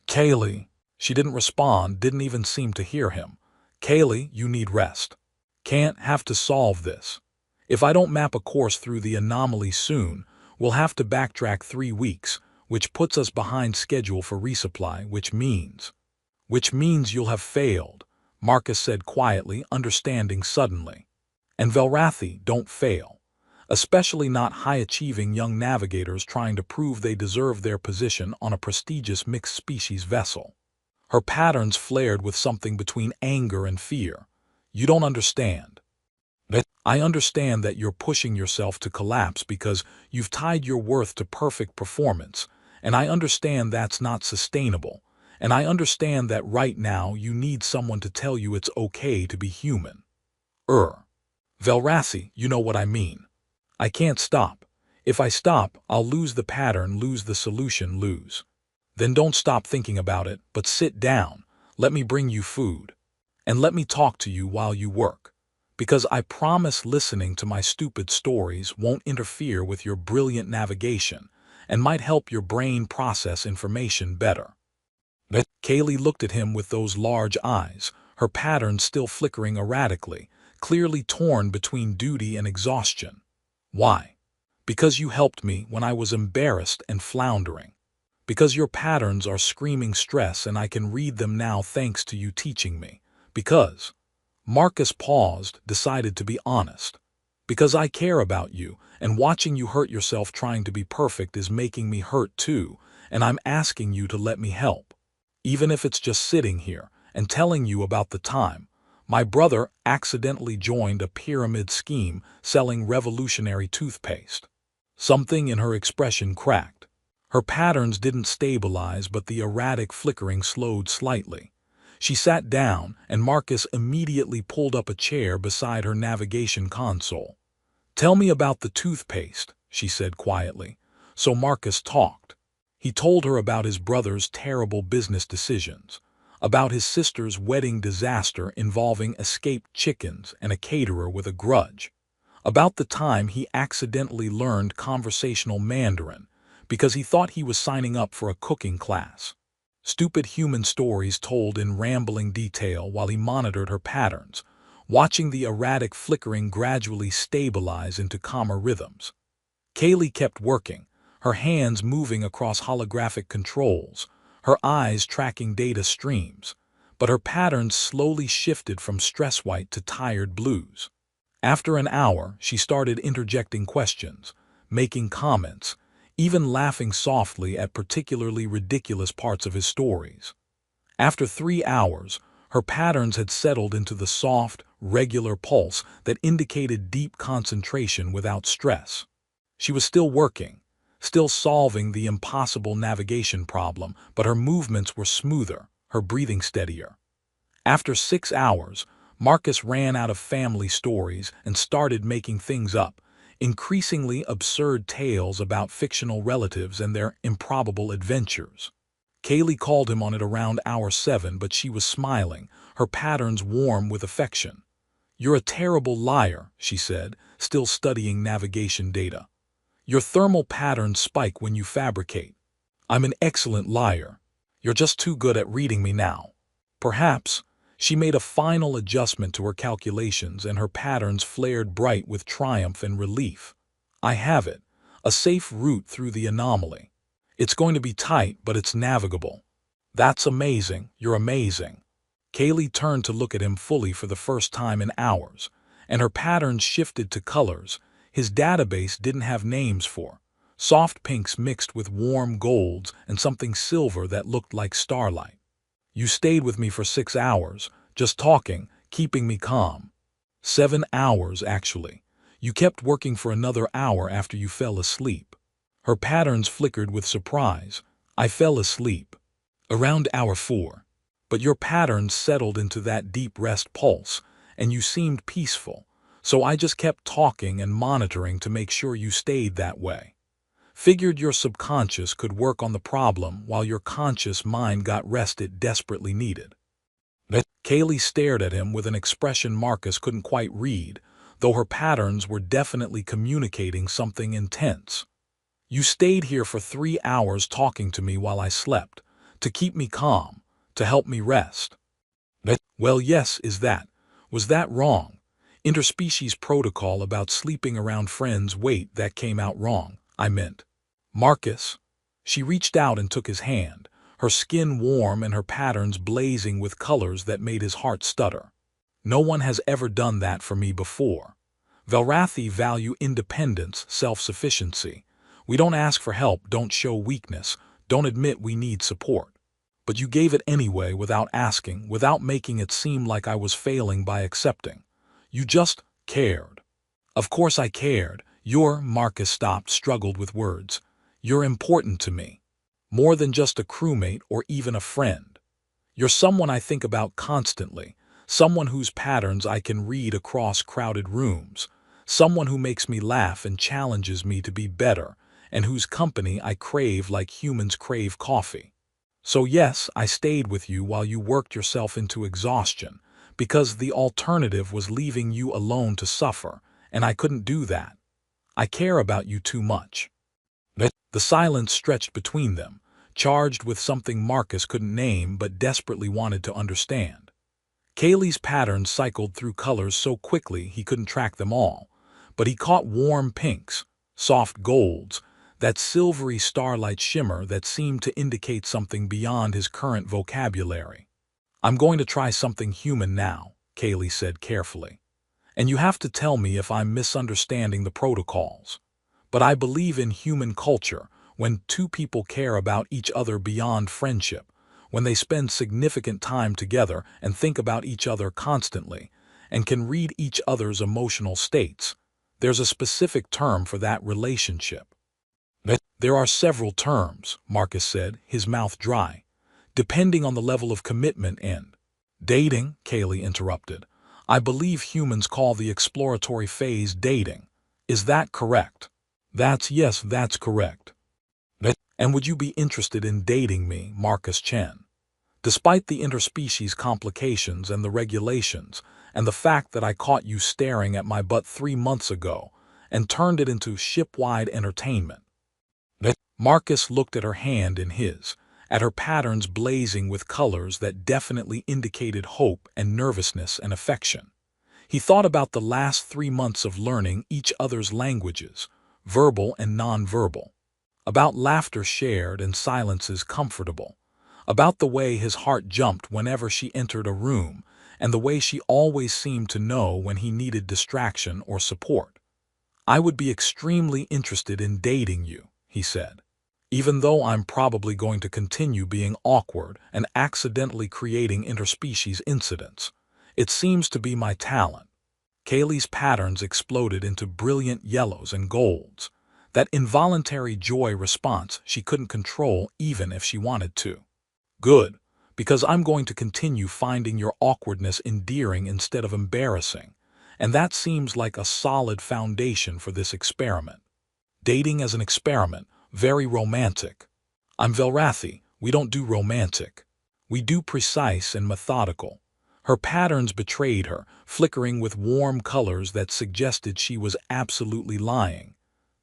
"Kaylee." She didn't respond, didn't even seem to hear him. "Kaylee, you need rest. Can't have to solve this. If I don't map a course through the anomaly soon, we'll have to backtrack 3 weeks, which puts us behind schedule for resupply, which means you'll have failed," Marcus said quietly, understanding suddenly. And Velrathi don't fail, especially not high-achieving young navigators trying to prove they deserve their position on a prestigious mixed-species vessel. Her patterns flared with something between anger and fear. "You don't understand. I understand that you're pushing yourself to collapse because you've tied your worth to perfect performance, and I understand that's not sustainable, and I understand that right now you need someone to tell you it's okay to be human. Velrathi, you know what I mean. I can't stop. If I stop, I'll lose the pattern, lose the solution, lose. Then don't stop thinking about it, but sit down, let me bring you food, and let me talk to you while you work. Because I promise listening to my stupid stories won't interfere with your brilliant navigation and might help your brain process information better." Kaylee looked at him with those large eyes, her patterns still flickering erratically, clearly torn between duty and exhaustion. "Why?" "Because you helped me when I was embarrassed and floundering. Because your patterns are screaming stress and I can read them now thanks to you teaching me. Because—" Marcus paused, decided to be honest. "Because I care about you, and watching you hurt yourself trying to be perfect is making me hurt too, and I'm asking you to let me help. Even if it's just sitting here and telling you about the time my brother accidentally joined a pyramid scheme selling revolutionary toothpaste." Something in her expression cracked. Her patterns didn't stabilize, but the erratic flickering slowed slightly. She sat down, and Marcus immediately pulled up a chair beside her navigation console. "Tell me about the toothpaste," she said quietly. So Marcus talked. He told her about his brother's terrible business decisions, about his sister's wedding disaster involving escaped chickens and a caterer with a grudge, about the time he accidentally learned conversational Mandarin because he thought he was signing up for a cooking class. Stupid human stories told in rambling detail while he monitored her patterns, watching the erratic flickering gradually stabilize into calmer rhythms. Kaylee kept working, her hands moving across holographic controls, her eyes tracking data streams, but her patterns slowly shifted from stress white to tired blues. After an hour, she started interjecting questions, making comments, even laughing softly at particularly ridiculous parts of his stories. After 3 hours, her patterns had settled into the soft, regular pulse that indicated deep concentration without stress. She was still working, still solving the impossible navigation problem, but her movements were smoother, her breathing steadier. After 6 hours, Marcus ran out of family stories and started making things up, increasingly absurd tales about fictional relatives and their improbable adventures. Kaylee called him on it around hour 7, but she was smiling, her patterns warm with affection. "You're a terrible liar," she said, still studying navigation data. "Your thermal patterns spike when you fabricate. I'm an excellent liar. You're just too good at reading me now." Perhaps. She made a final adjustment to her calculations and her patterns flared bright with triumph and relief. "I have it. A safe route through the anomaly. It's going to be tight, but it's navigable." "That's amazing. You're amazing." Kaylee turned to look at him fully for the first time in hours, and her patterns shifted to colors his database didn't have names for. Soft pinks mixed with warm golds and something silver that looked like starlight. You stayed with me for 6 hours, just talking, keeping me calm. 7 hours, actually. You kept working for another hour after you fell asleep. Her patterns flickered with surprise. I fell asleep. Around hour 4. But your patterns settled into that deep rest pulse, and you seemed peaceful, so I just kept talking and monitoring to make sure you stayed that way. Figured your subconscious could work on the problem while your conscious mind got rest it desperately needed. Kaylee stared at him with an expression Marcus couldn't quite read, though her patterns were definitely communicating something intense. You stayed here for 3 hours talking to me while I slept, to keep me calm, to help me rest. Well, yes, was that wrong? Interspecies protocol about sleeping around friends, wait, that came out wrong, I meant. Marcus. She reached out and took his hand, her skin warm and her patterns blazing with colors that made his heart stutter. No one has ever done that for me before. Velrathi value independence, self-sufficiency. We don't ask for help, don't show weakness, don't admit we need support. But you gave it anyway without asking, without making it seem like I was failing by accepting. You just cared. Of course I cared. Marcus stopped, struggled with words. You're important to me. More than just a crewmate or even a friend. You're someone I think about constantly, someone whose patterns I can read across crowded rooms, someone who makes me laugh and challenges me to be better, and whose company I crave like humans crave coffee. So yes, I stayed with you while you worked yourself into exhaustion, because the alternative was leaving you alone to suffer, and I couldn't do that. I care about you too much. The silence stretched between them, charged with something Marcus couldn't name but desperately wanted to understand. Kaylee's patterns cycled through colors so quickly he couldn't track them all, but he caught warm pinks, soft golds, that silvery starlight shimmer that seemed to indicate something beyond his current vocabulary. I'm going to try something human now, Kaylee said carefully. And you have to tell me if I'm misunderstanding the protocols. But I believe in human culture, when two people care about each other beyond friendship, when they spend significant time together and think about each other constantly, and can read each other's emotional states. There's a specific term for that relationship. There are several terms, Marcus said, his mouth dry, depending on the level of commitment and dating, Kaylee interrupted. I believe humans call the exploratory phase dating. Is that correct? Yes, that's correct. And would you be interested in dating me, Marcus Chen? Despite the interspecies complications and the regulations, and the fact that I caught you staring at my butt 3 months ago, and turned it into ship-wide entertainment. Marcus looked at her hand in his, at her patterns blazing with colors that definitely indicated hope and nervousness and affection. He thought about the last 3 months of learning each other's languages, verbal and nonverbal, about laughter shared and silences comfortable, about the way his heart jumped whenever she entered a room, and the way she always seemed to know when he needed distraction or support. I would be extremely interested in dating you, he said. Even though I'm probably going to continue being awkward and accidentally creating interspecies incidents. It seems to be my talent. Kaylee's patterns exploded into brilliant yellows and golds, that involuntary joy response she couldn't control even if she wanted to. Good, because I'm going to continue finding your awkwardness endearing instead of embarrassing, and that seems like a solid foundation for this experiment. Dating as an experiment, very romantic. I'm Velrathi, we don't do romantic. We do precise and methodical. Her patterns betrayed her, flickering with warm colors that suggested she was absolutely lying.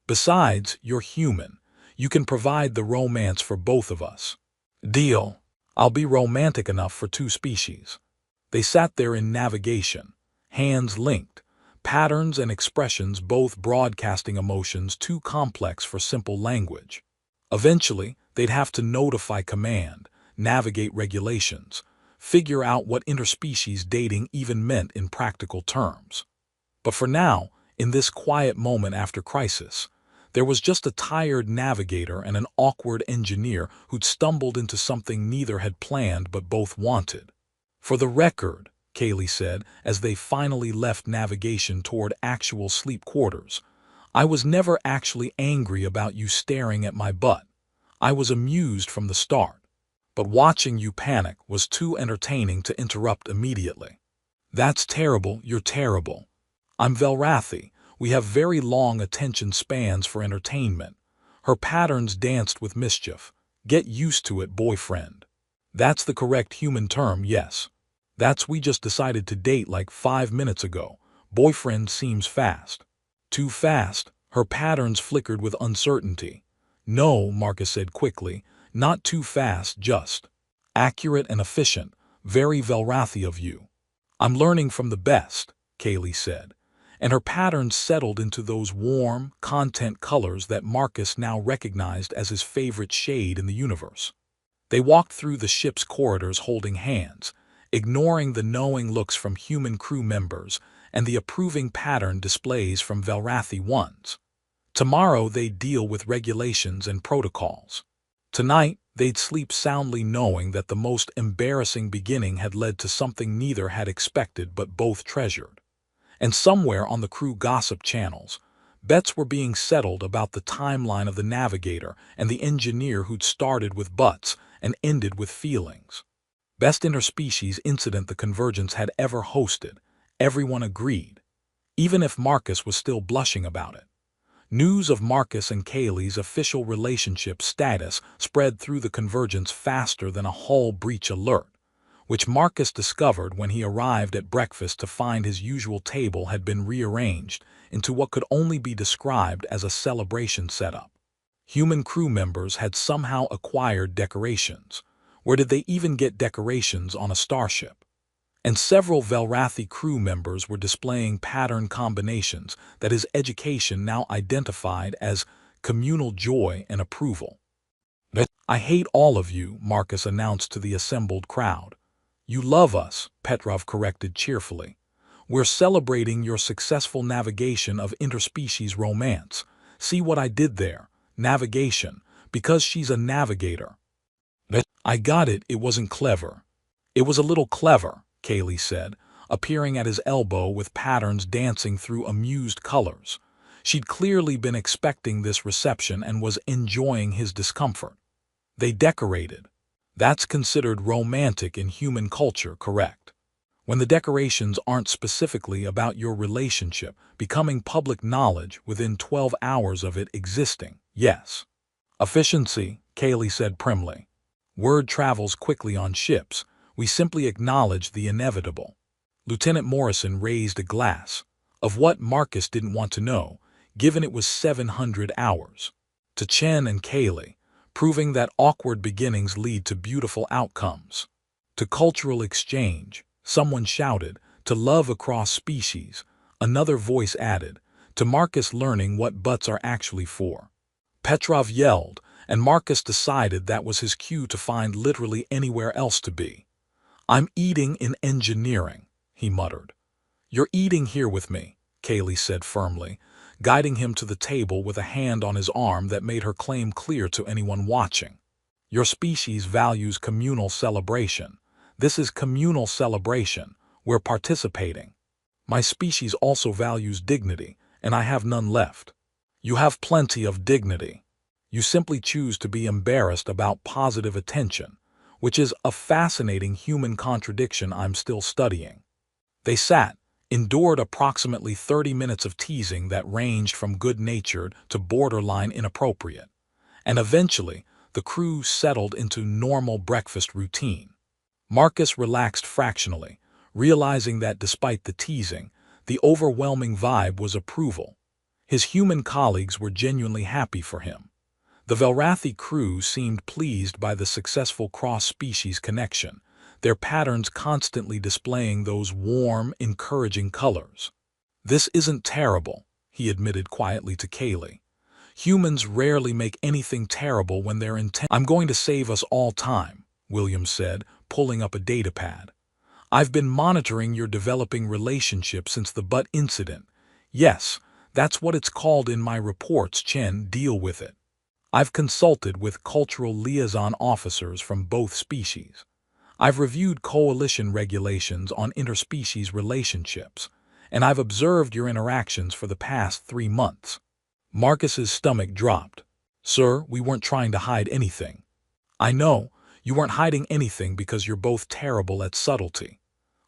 Besides, you're human. You can provide the romance for both of us. Deal. I'll be romantic enough for 2 species. They sat there in navigation, hands linked, patterns and expressions both broadcasting emotions too complex for simple language. Eventually, they'd have to notify command, navigate regulations, figure out what interspecies dating even meant in practical terms. But for now, in this quiet moment after crisis, there was just a tired navigator and an awkward engineer who'd stumbled into something neither had planned but both wanted. "For the record," Kaylee said as they finally left navigation toward actual sleep quarters, "I was never actually angry about you staring at my butt. I was amused from the start. But watching you panic was too entertaining to interrupt immediately." "That's terrible, you're terrible. I'm Velrathi. We have very long attention spans for entertainment." Her patterns danced with mischief. "Get used to it, boyfriend. That's the correct human term, yes. We just decided to date like 5 minutes ago. Boyfriend seems fast." "Too fast?" Her patterns flickered with uncertainty. "No," Marcus said quickly, "not too fast, just accurate and efficient. Very Velrathi of you." "I'm learning from the best," Kaylee said, and her patterns settled into those warm, content colors that Marcus now recognized as his favorite shade in the universe. They walked through the ship's corridors holding hands, ignoring the knowing looks from human crew members and the approving pattern displays from Velrathi ones. Tomorrow they'd deal with regulations and protocols. Tonight they'd sleep soundly knowing that the most embarrassing beginning had led to something neither had expected but both treasured. And somewhere on the crew gossip channels, bets were being settled about the timeline of the navigator and the engineer who'd started with butts and ended with feelings. Best interspecies incident the Convergence had ever hosted, everyone agreed, even if Marcus was still blushing about it. News of Marcus and Kaylee's official relationship status spread through the Convergence faster than a hull breach alert, which Marcus discovered when he arrived at breakfast to find his usual table had been rearranged into what could only be described as a celebration setup. Human crew members had somehow acquired decorations. Where did they even get decorations on a starship? And several Velrathi crew members were displaying pattern combinations that his education now identified as communal joy and approval. "I hate all of you," Marcus announced to the assembled crowd. "You love us," Petrov corrected cheerfully. "We're celebrating your successful navigation of interspecies romance. See what I did there? Navigation, because she's a navigator." "I got it, it wasn't clever." "It was a little clever," Kaylee said, appearing at his elbow with patterns dancing through amused colors. She'd clearly been expecting this reception and was enjoying his discomfort. "They decorated. That's considered romantic in human culture, correct? When the decorations aren't specifically about your relationship becoming public knowledge within 12 hours of it existing, yes." "Efficiency," Kaylee said primly. "Word travels quickly on ships. We simply acknowledge the inevitable." Lieutenant Morrison raised a glass, of what Marcus didn't want to know, given it was 700 hours, to Chen and Kaylee, proving that awkward beginnings lead to beautiful outcomes. To cultural exchange, someone shouted, to love across species, another voice added, to Marcus learning what butts are actually for. Petrov yelled, and Marcus decided that was his cue to find literally anywhere else to be. "I'm eating in engineering," he muttered. "You're eating here with me," Kaylee said firmly, guiding him to the table with a hand on his arm that made her claim clear to anyone watching. "Your species values communal celebration. This is communal celebration. We're participating. My species also values dignity, and I have none left." "You have plenty of dignity. You simply choose to be embarrassed about positive attention, which is a fascinating human contradiction I'm still studying." They sat, endured approximately 30 minutes of teasing that ranged from good-natured to borderline inappropriate, and eventually the crew settled into normal breakfast routine. Marcus relaxed fractionally, realizing that despite the teasing, the overwhelming vibe was approval. His human colleagues were genuinely happy for him. The Velrathi crew seemed pleased by the successful cross-species connection, their patterns constantly displaying those warm, encouraging colors. "This isn't terrible," he admitted quietly to Kaylee. "Humans rarely make anything terrible when they're intent." "I'm going to save us all time," Williams said, pulling up a datapad. "I've been monitoring your developing relationship since the butt incident. Yes, that's what it's called in my reports, Chen. Deal with it. I've consulted with cultural liaison officers from both species. I've reviewed coalition regulations on interspecies relationships, and I've observed your interactions for the past 3 months. Marcus's stomach dropped. Sir, we weren't trying to hide anything. I know, you weren't hiding anything because you're both terrible at subtlety.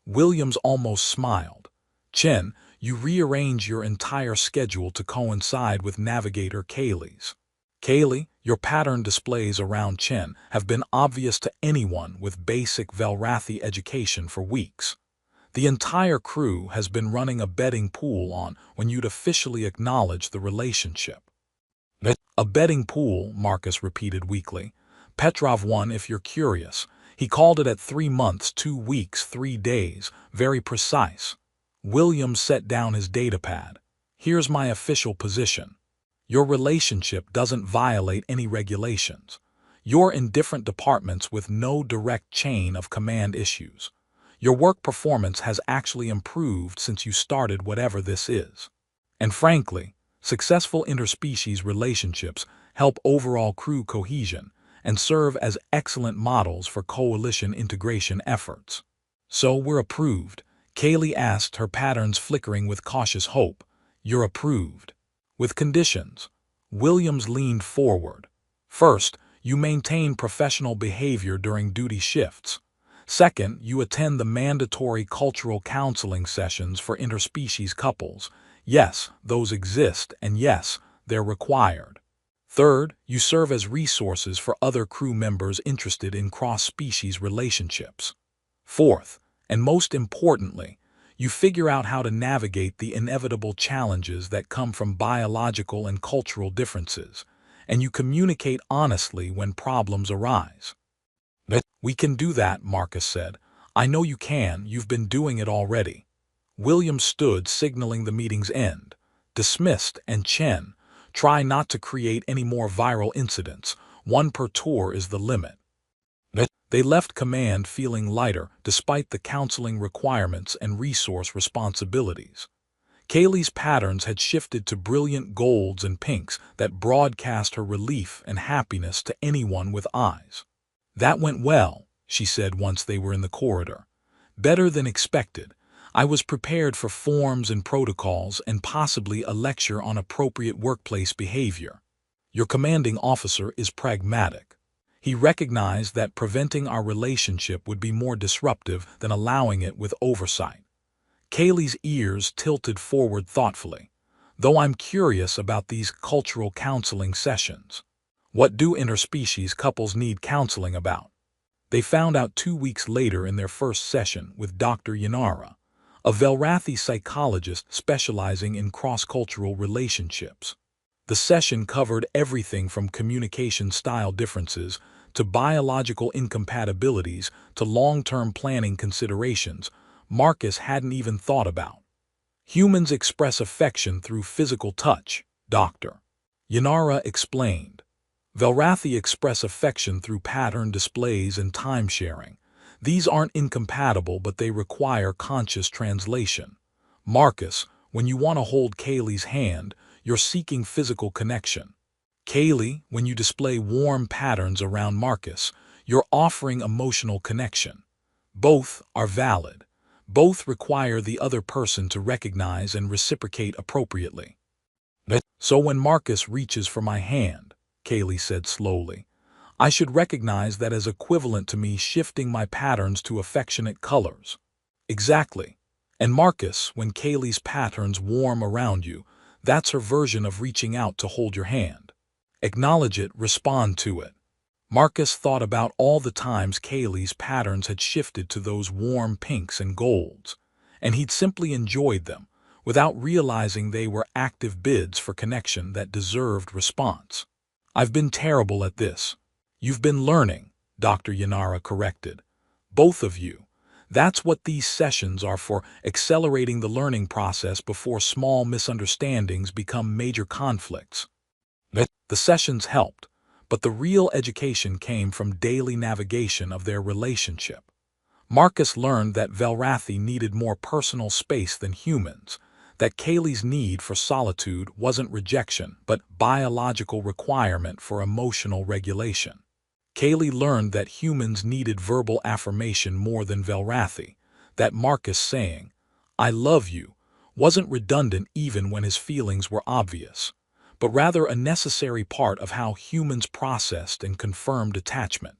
Williams almost smiled. Chen, you rearrange your entire schedule to coincide with Navigator Kaylee's. Kaylee, your pattern displays around Chen have been obvious to anyone with basic Velrathi education for weeks. The entire crew has been running a betting pool on when you'd officially acknowledge the relationship. A betting pool, Marcus repeated weakly. Petrov won if you're curious. He called it at 3 months, 2 weeks, 3 days, very precise. Williams set down his datapad. Here's my official position. Your relationship doesn't violate any regulations. You're in different departments with no direct chain of command issues. Your work performance has actually improved since you started whatever this is. And frankly, successful interspecies relationships help overall crew cohesion and serve as excellent models for coalition integration efforts. So we're approved. Kaylee asked, her patterns flickering with cautious hope. You're approved. With conditions. Williams leaned forward. First, you maintain professional behavior during duty shifts. Second, you attend the mandatory cultural counseling sessions for interspecies couples. Yes, those exist, and yes, they're required. Third, you serve as resources for other crew members interested in cross-species relationships. Fourth, and most importantly, you figure out how to navigate the inevitable challenges that come from biological and cultural differences, and you communicate honestly when problems arise. We can do that, Marcus said. I know you can, you've been doing it already. William stood, signaling the meeting's end. Dismissed, and Chen, try not to create any more viral incidents. 1 per tour is the limit. They left command feeling lighter despite the counseling requirements and resource responsibilities. Kaylee's patterns had shifted to brilliant golds and pinks that broadcast her relief and happiness to anyone with eyes. That went well, she said once they were in the corridor. Better than expected. I was prepared for forms and protocols and possibly a lecture on appropriate workplace behavior. Your commanding officer is pragmatic. He recognized that preventing our relationship would be more disruptive than allowing it with oversight. Kaylee's ears tilted forward thoughtfully. Though I'm curious about these cultural counseling sessions. What do interspecies couples need counseling about? They found out 2 weeks later in their first session with Dr. Yanara, a Velrathi psychologist specializing in cross-cultural relationships. The session covered everything from communication style differences to biological incompatibilities to long-term planning considerations Marcus hadn't even thought about. Humans express affection through physical touch, Dr. Yanara explained. Velrathi express affection through pattern displays and time sharing. These aren't incompatible, but they require conscious translation. Marcus, when you want to hold Kaylee's hand, you're seeking physical connection. Kaylee, when you display warm patterns around Marcus, you're offering emotional connection. Both are valid. Both require the other person to recognize and reciprocate appropriately. So when Marcus reaches for my hand, Kaylee said slowly, I should recognize that as equivalent to me shifting my patterns to affectionate colors. Exactly. And Marcus, when Kaylee's patterns warm around you, that's her version of reaching out to hold your hand. Acknowledge it, respond to it. Marcus thought about all the times Kaylee's patterns had shifted to those warm pinks and golds, and he'd simply enjoyed them, without realizing they were active bids for connection that deserved response. I've been terrible at this. You've been learning, Dr. Yanara corrected. Both of you. That's what these sessions are for, accelerating the learning process before small misunderstandings become major conflicts. The sessions helped, but the real education came from daily navigation of their relationship. Marcus learned that Velrathi needed more personal space than humans, that Kaylee's need for solitude wasn't rejection, but biological requirement for emotional regulation. Kaylee learned that humans needed verbal affirmation more than Velrathi, that Marcus saying, "I love you," wasn't redundant even when his feelings were obvious, but rather a necessary part of how humans processed and confirmed attachment.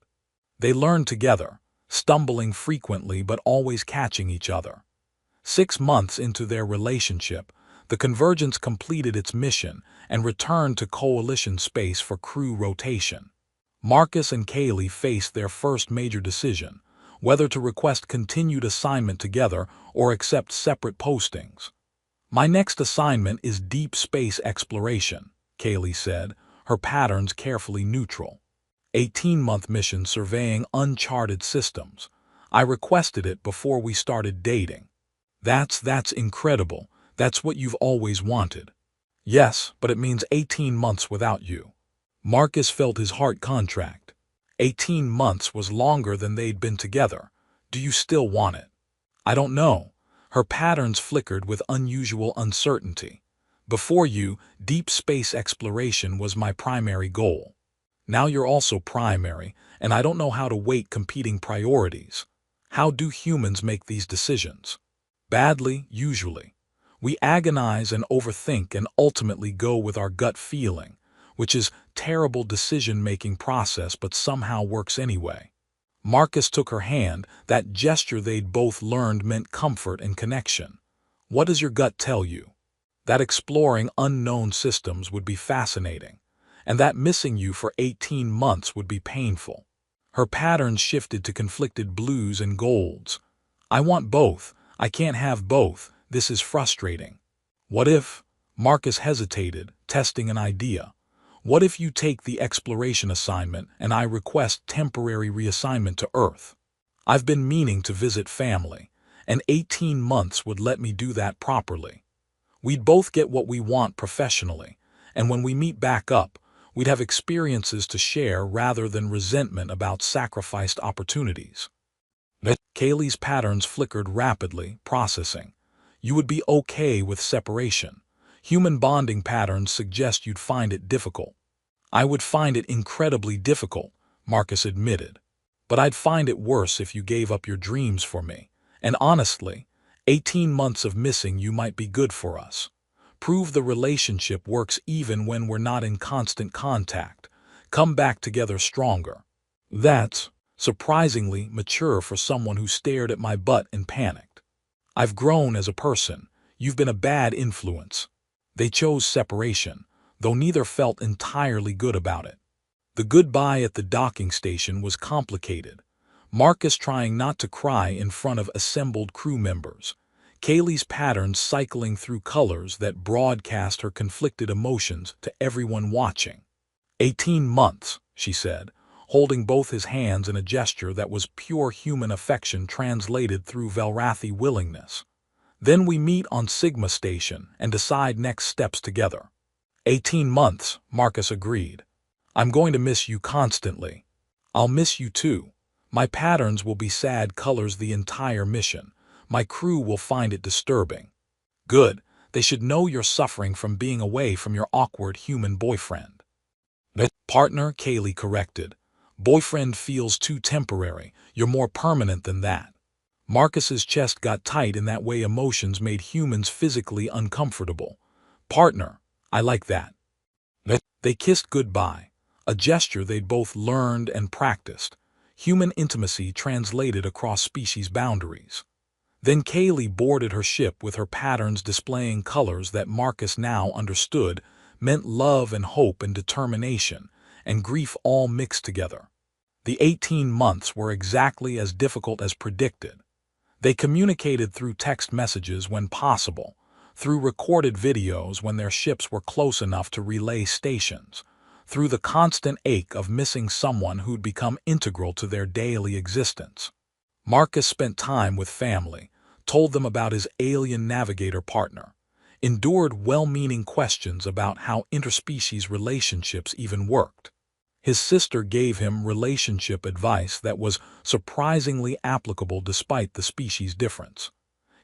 They learned together, stumbling frequently but always catching each other. 6 months into their relationship, the Convergence completed its mission and returned to Coalition space for crew rotation. Marcus and Kaylee faced their first major decision, whether to request continued assignment together or accept separate postings. "My next assignment is deep space exploration," Kaylee said, her patterns carefully neutral. 18-month mission surveying uncharted systems. "I requested it before we started dating." That's incredible. That's what you've always wanted." "Yes, but it means 18 months without you." Marcus felt his heart contract. 18 months was longer than they'd been together. "Do you still want it?" "I don't know." Her patterns flickered with unusual uncertainty. "Before you, deep space exploration was my primary goal. Now you're also primary, and I don't know how to weight competing priorities. How do humans make these decisions?" "Badly, usually. We agonize and overthink and ultimately go with our gut feeling, which is terrible decision-making process but somehow works anyway." Marcus took her hand, that gesture they'd both learned meant comfort and connection. "What does your gut tell you?" "That exploring unknown systems would be fascinating, and that missing you for 18 months would be painful." Her patterns shifted to conflicted blues and golds. "I want both. I can't have both. This is frustrating." "What if?" Marcus hesitated, testing an idea. "What if you take the exploration assignment and I request temporary reassignment to Earth? I've been meaning to visit family, and 18 months would let me do that properly. We'd both get what we want professionally, and when we meet back up, we'd have experiences to share rather than resentment about sacrificed opportunities." Kaylee's patterns flickered rapidly, processing. "You would be okay with separation. Human bonding patterns suggest you'd find it difficult." "I would find it incredibly difficult," Marcus admitted. "But I'd find it worse if you gave up your dreams for me. And honestly, 18 months of missing you might be good for us. Prove the relationship works even when we're not in constant contact. Come back together stronger." "That's surprisingly mature for someone who stared at my butt and panicked." "I've grown as a person. You've been a bad influence." They chose separation, though neither felt entirely good about it. The goodbye at the docking station was complicated. Marcus trying not to cry in front of assembled crew members. Kaylee's patterns cycling through colors that broadcast her conflicted emotions to everyone watching. 18 months, she said, holding both his hands in a gesture that was pure human affection translated through Velrathi willingness. "Then we meet on Sigma Station and decide next steps together." 18 months, Marcus agreed. "I'm going to miss you constantly." "I'll miss you too. My patterns will be sad colors the entire mission. My crew will find it disturbing." "Good. They should know you're suffering from being away from your awkward human boyfriend." "Partner," Kaylee corrected. "Boyfriend feels too temporary. You're more permanent than that." Marcus's chest got tight in that way emotions made humans physically uncomfortable. "Partner, I like that." They kissed goodbye, a gesture they'd both learned and practiced. Human intimacy translated across species boundaries. Then Kaylee boarded her ship with her patterns displaying colors that Marcus now understood meant love and hope and determination, and grief all mixed together. The 18 months were exactly as difficult as predicted. They communicated through text messages when possible, through recorded videos when their ships were close enough to relay stations, through the constant ache of missing someone who'd become integral to their daily existence. Marcus spent time with family, told them about his alien navigator partner, endured well-meaning questions about how interspecies relationships even worked. His sister gave him relationship advice that was surprisingly applicable despite the species difference.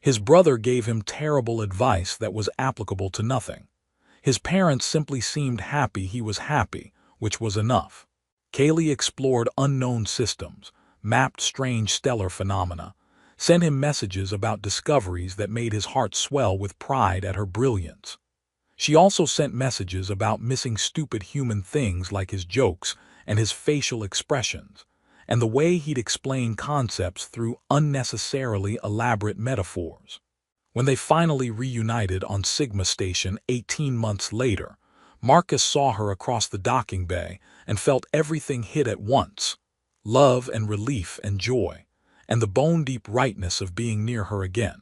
His brother gave him terrible advice that was applicable to nothing. His parents simply seemed happy he was happy, which was enough. Kaylee explored unknown systems, mapped strange stellar phenomena, sent him messages about discoveries that made his heart swell with pride at her brilliance. She also sent messages about missing stupid human things like his jokes and his facial expressions, and the way he'd explain concepts through unnecessarily elaborate metaphors. When they finally reunited on Sigma Station 18 months later, Marcus saw her across the docking bay and felt everything hit at once: love and relief and joy, and the bone-deep rightness of being near her again.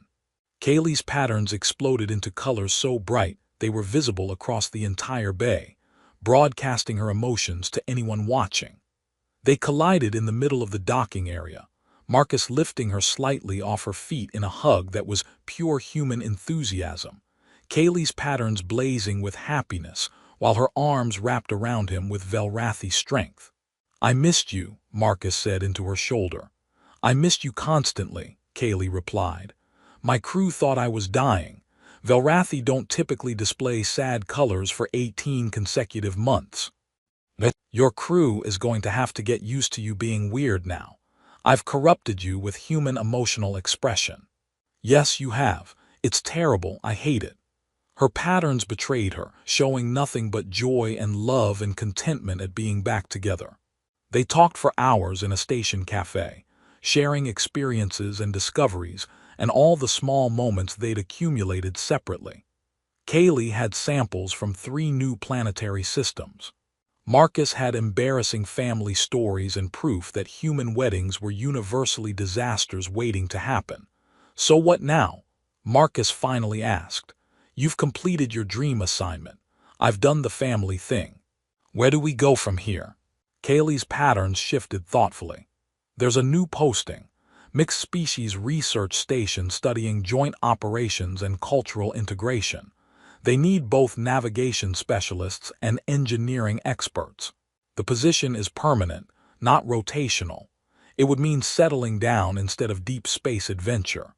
Kaylee's patterns exploded into colors so bright they were visible across the entire bay, broadcasting her emotions to anyone watching. They collided in the middle of the docking area, Marcus lifting her slightly off her feet in a hug that was pure human enthusiasm, Kaylee's patterns blazing with happiness while her arms wrapped around him with Velrathi strength. "I missed you," Marcus said into her shoulder. "I missed you constantly," Kaylee replied. "My crew thought I was dying. Velrathi don't typically display sad colors for 18 consecutive months. Your crew is going to have to get used to you being weird now. I've corrupted you with human emotional expression." "Yes, you have. It's terrible. I hate it." Her patterns betrayed her, showing nothing but joy and love and contentment at being back together. They talked for hours in a station cafe, sharing experiences and discoveries and all the small moments they'd accumulated separately. Kaylee had samples from 3 new planetary systems. Marcus had embarrassing family stories and proof that human weddings were universally disasters waiting to happen. "So what now?" Marcus finally asked. "You've completed your dream assignment. I've done the family thing. Where do we go from here?" Kaylee's patterns shifted thoughtfully. "There's a new posting. Mixed species research station studying joint operations and cultural integration. They need both navigation specialists and engineering experts. The position is permanent, not rotational. It would mean settling down instead of deep space adventure."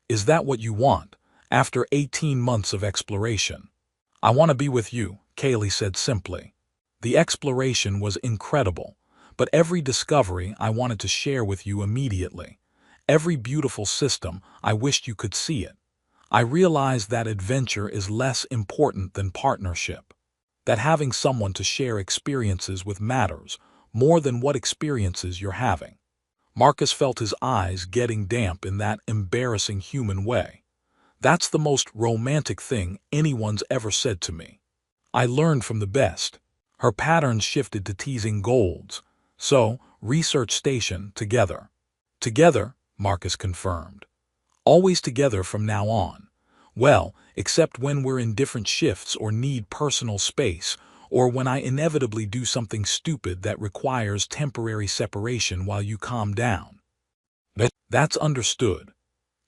"Is that what you want, after 18 months of exploration?" "I want to be with you," Kaylee said simply. "The exploration was incredible, but every discovery I wanted to share with you immediately. Every beautiful system, I wished you could see it. I realized that adventure is less important than partnership. That having someone to share experiences with matters more than what experiences you're having." Marcus felt his eyes getting damp in that embarrassing human way. "That's the most romantic thing anyone's ever said to me. I learned from the best." Her patterns shifted to teasing golds. "So, research station, together." "Together," Marcus confirmed. "Always together from now on. Well, except when we're in different shifts or need personal space, or when I inevitably do something stupid that requires temporary separation while you calm down." "That's understood."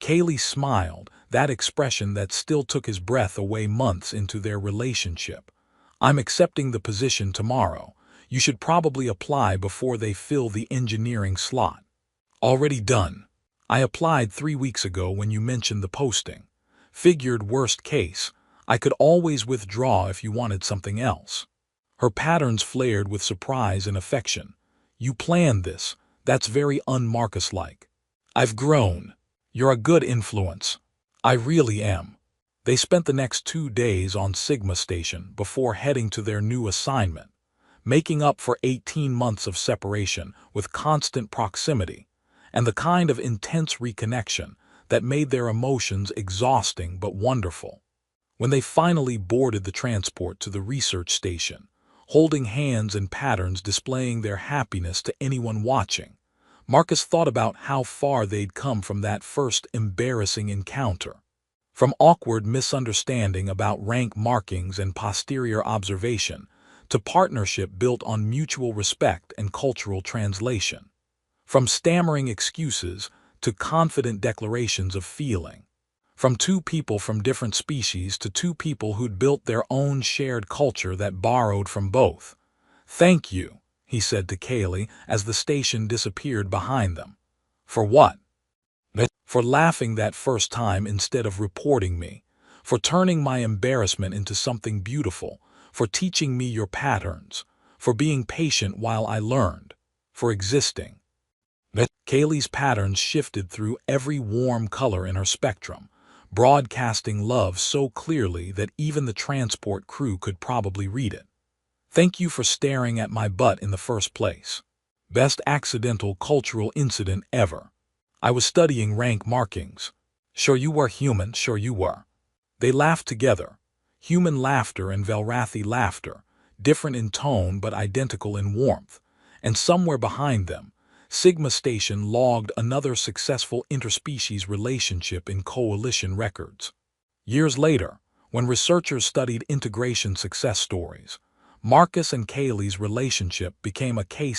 Kaylee smiled, that expression that still took his breath away months into their relationship. "I'm accepting the position tomorrow. You should probably apply before they fill the engineering slot." "Already done. I applied 3 weeks ago when you mentioned the posting. Figured worst case, I could always withdraw if you wanted something else." Her patterns flared with surprise and affection. "You planned this. That's very un-Marcus-like." "I've grown. You're a good influence." "I really am." They spent the next 2 days on Sigma Station before heading to their new assignment, making up for 18 months of separation with constant proximity, and the kind of intense reconnection that made their emotions exhausting but wonderful. When they finally boarded the transport to the research station, holding hands and patterns displaying their happiness to anyone watching, Marcus thought about how far they'd come from that first embarrassing encounter. From awkward misunderstanding about rank markings and posterior observation, to partnership built on mutual respect and cultural translation. From stammering excuses to confident declarations of feeling. From 2 people from different species to 2 people who'd built their own shared culture that borrowed from both. "Thank you," he said to Kaylee as the station disappeared behind them. "For what?" For laughing that first time instead of reporting me, for turning my embarrassment into something beautiful, for teaching me your patterns, for being patient while I learned, for existing. Kaylee's patterns shifted through every warm color in her spectrum, broadcasting love so clearly that even the transport crew could probably read it. Thank you for staring at my butt in the first place. Best accidental cultural incident ever. I was studying rank markings. Sure you were human, sure you were. They laughed together. Human laughter and Velrathi laughter, different in tone but identical in warmth. And somewhere behind them, Sigma Station logged another successful interspecies relationship in coalition records. Years later, when researchers studied integration success stories, Marcus and Kaylee's relationship became a case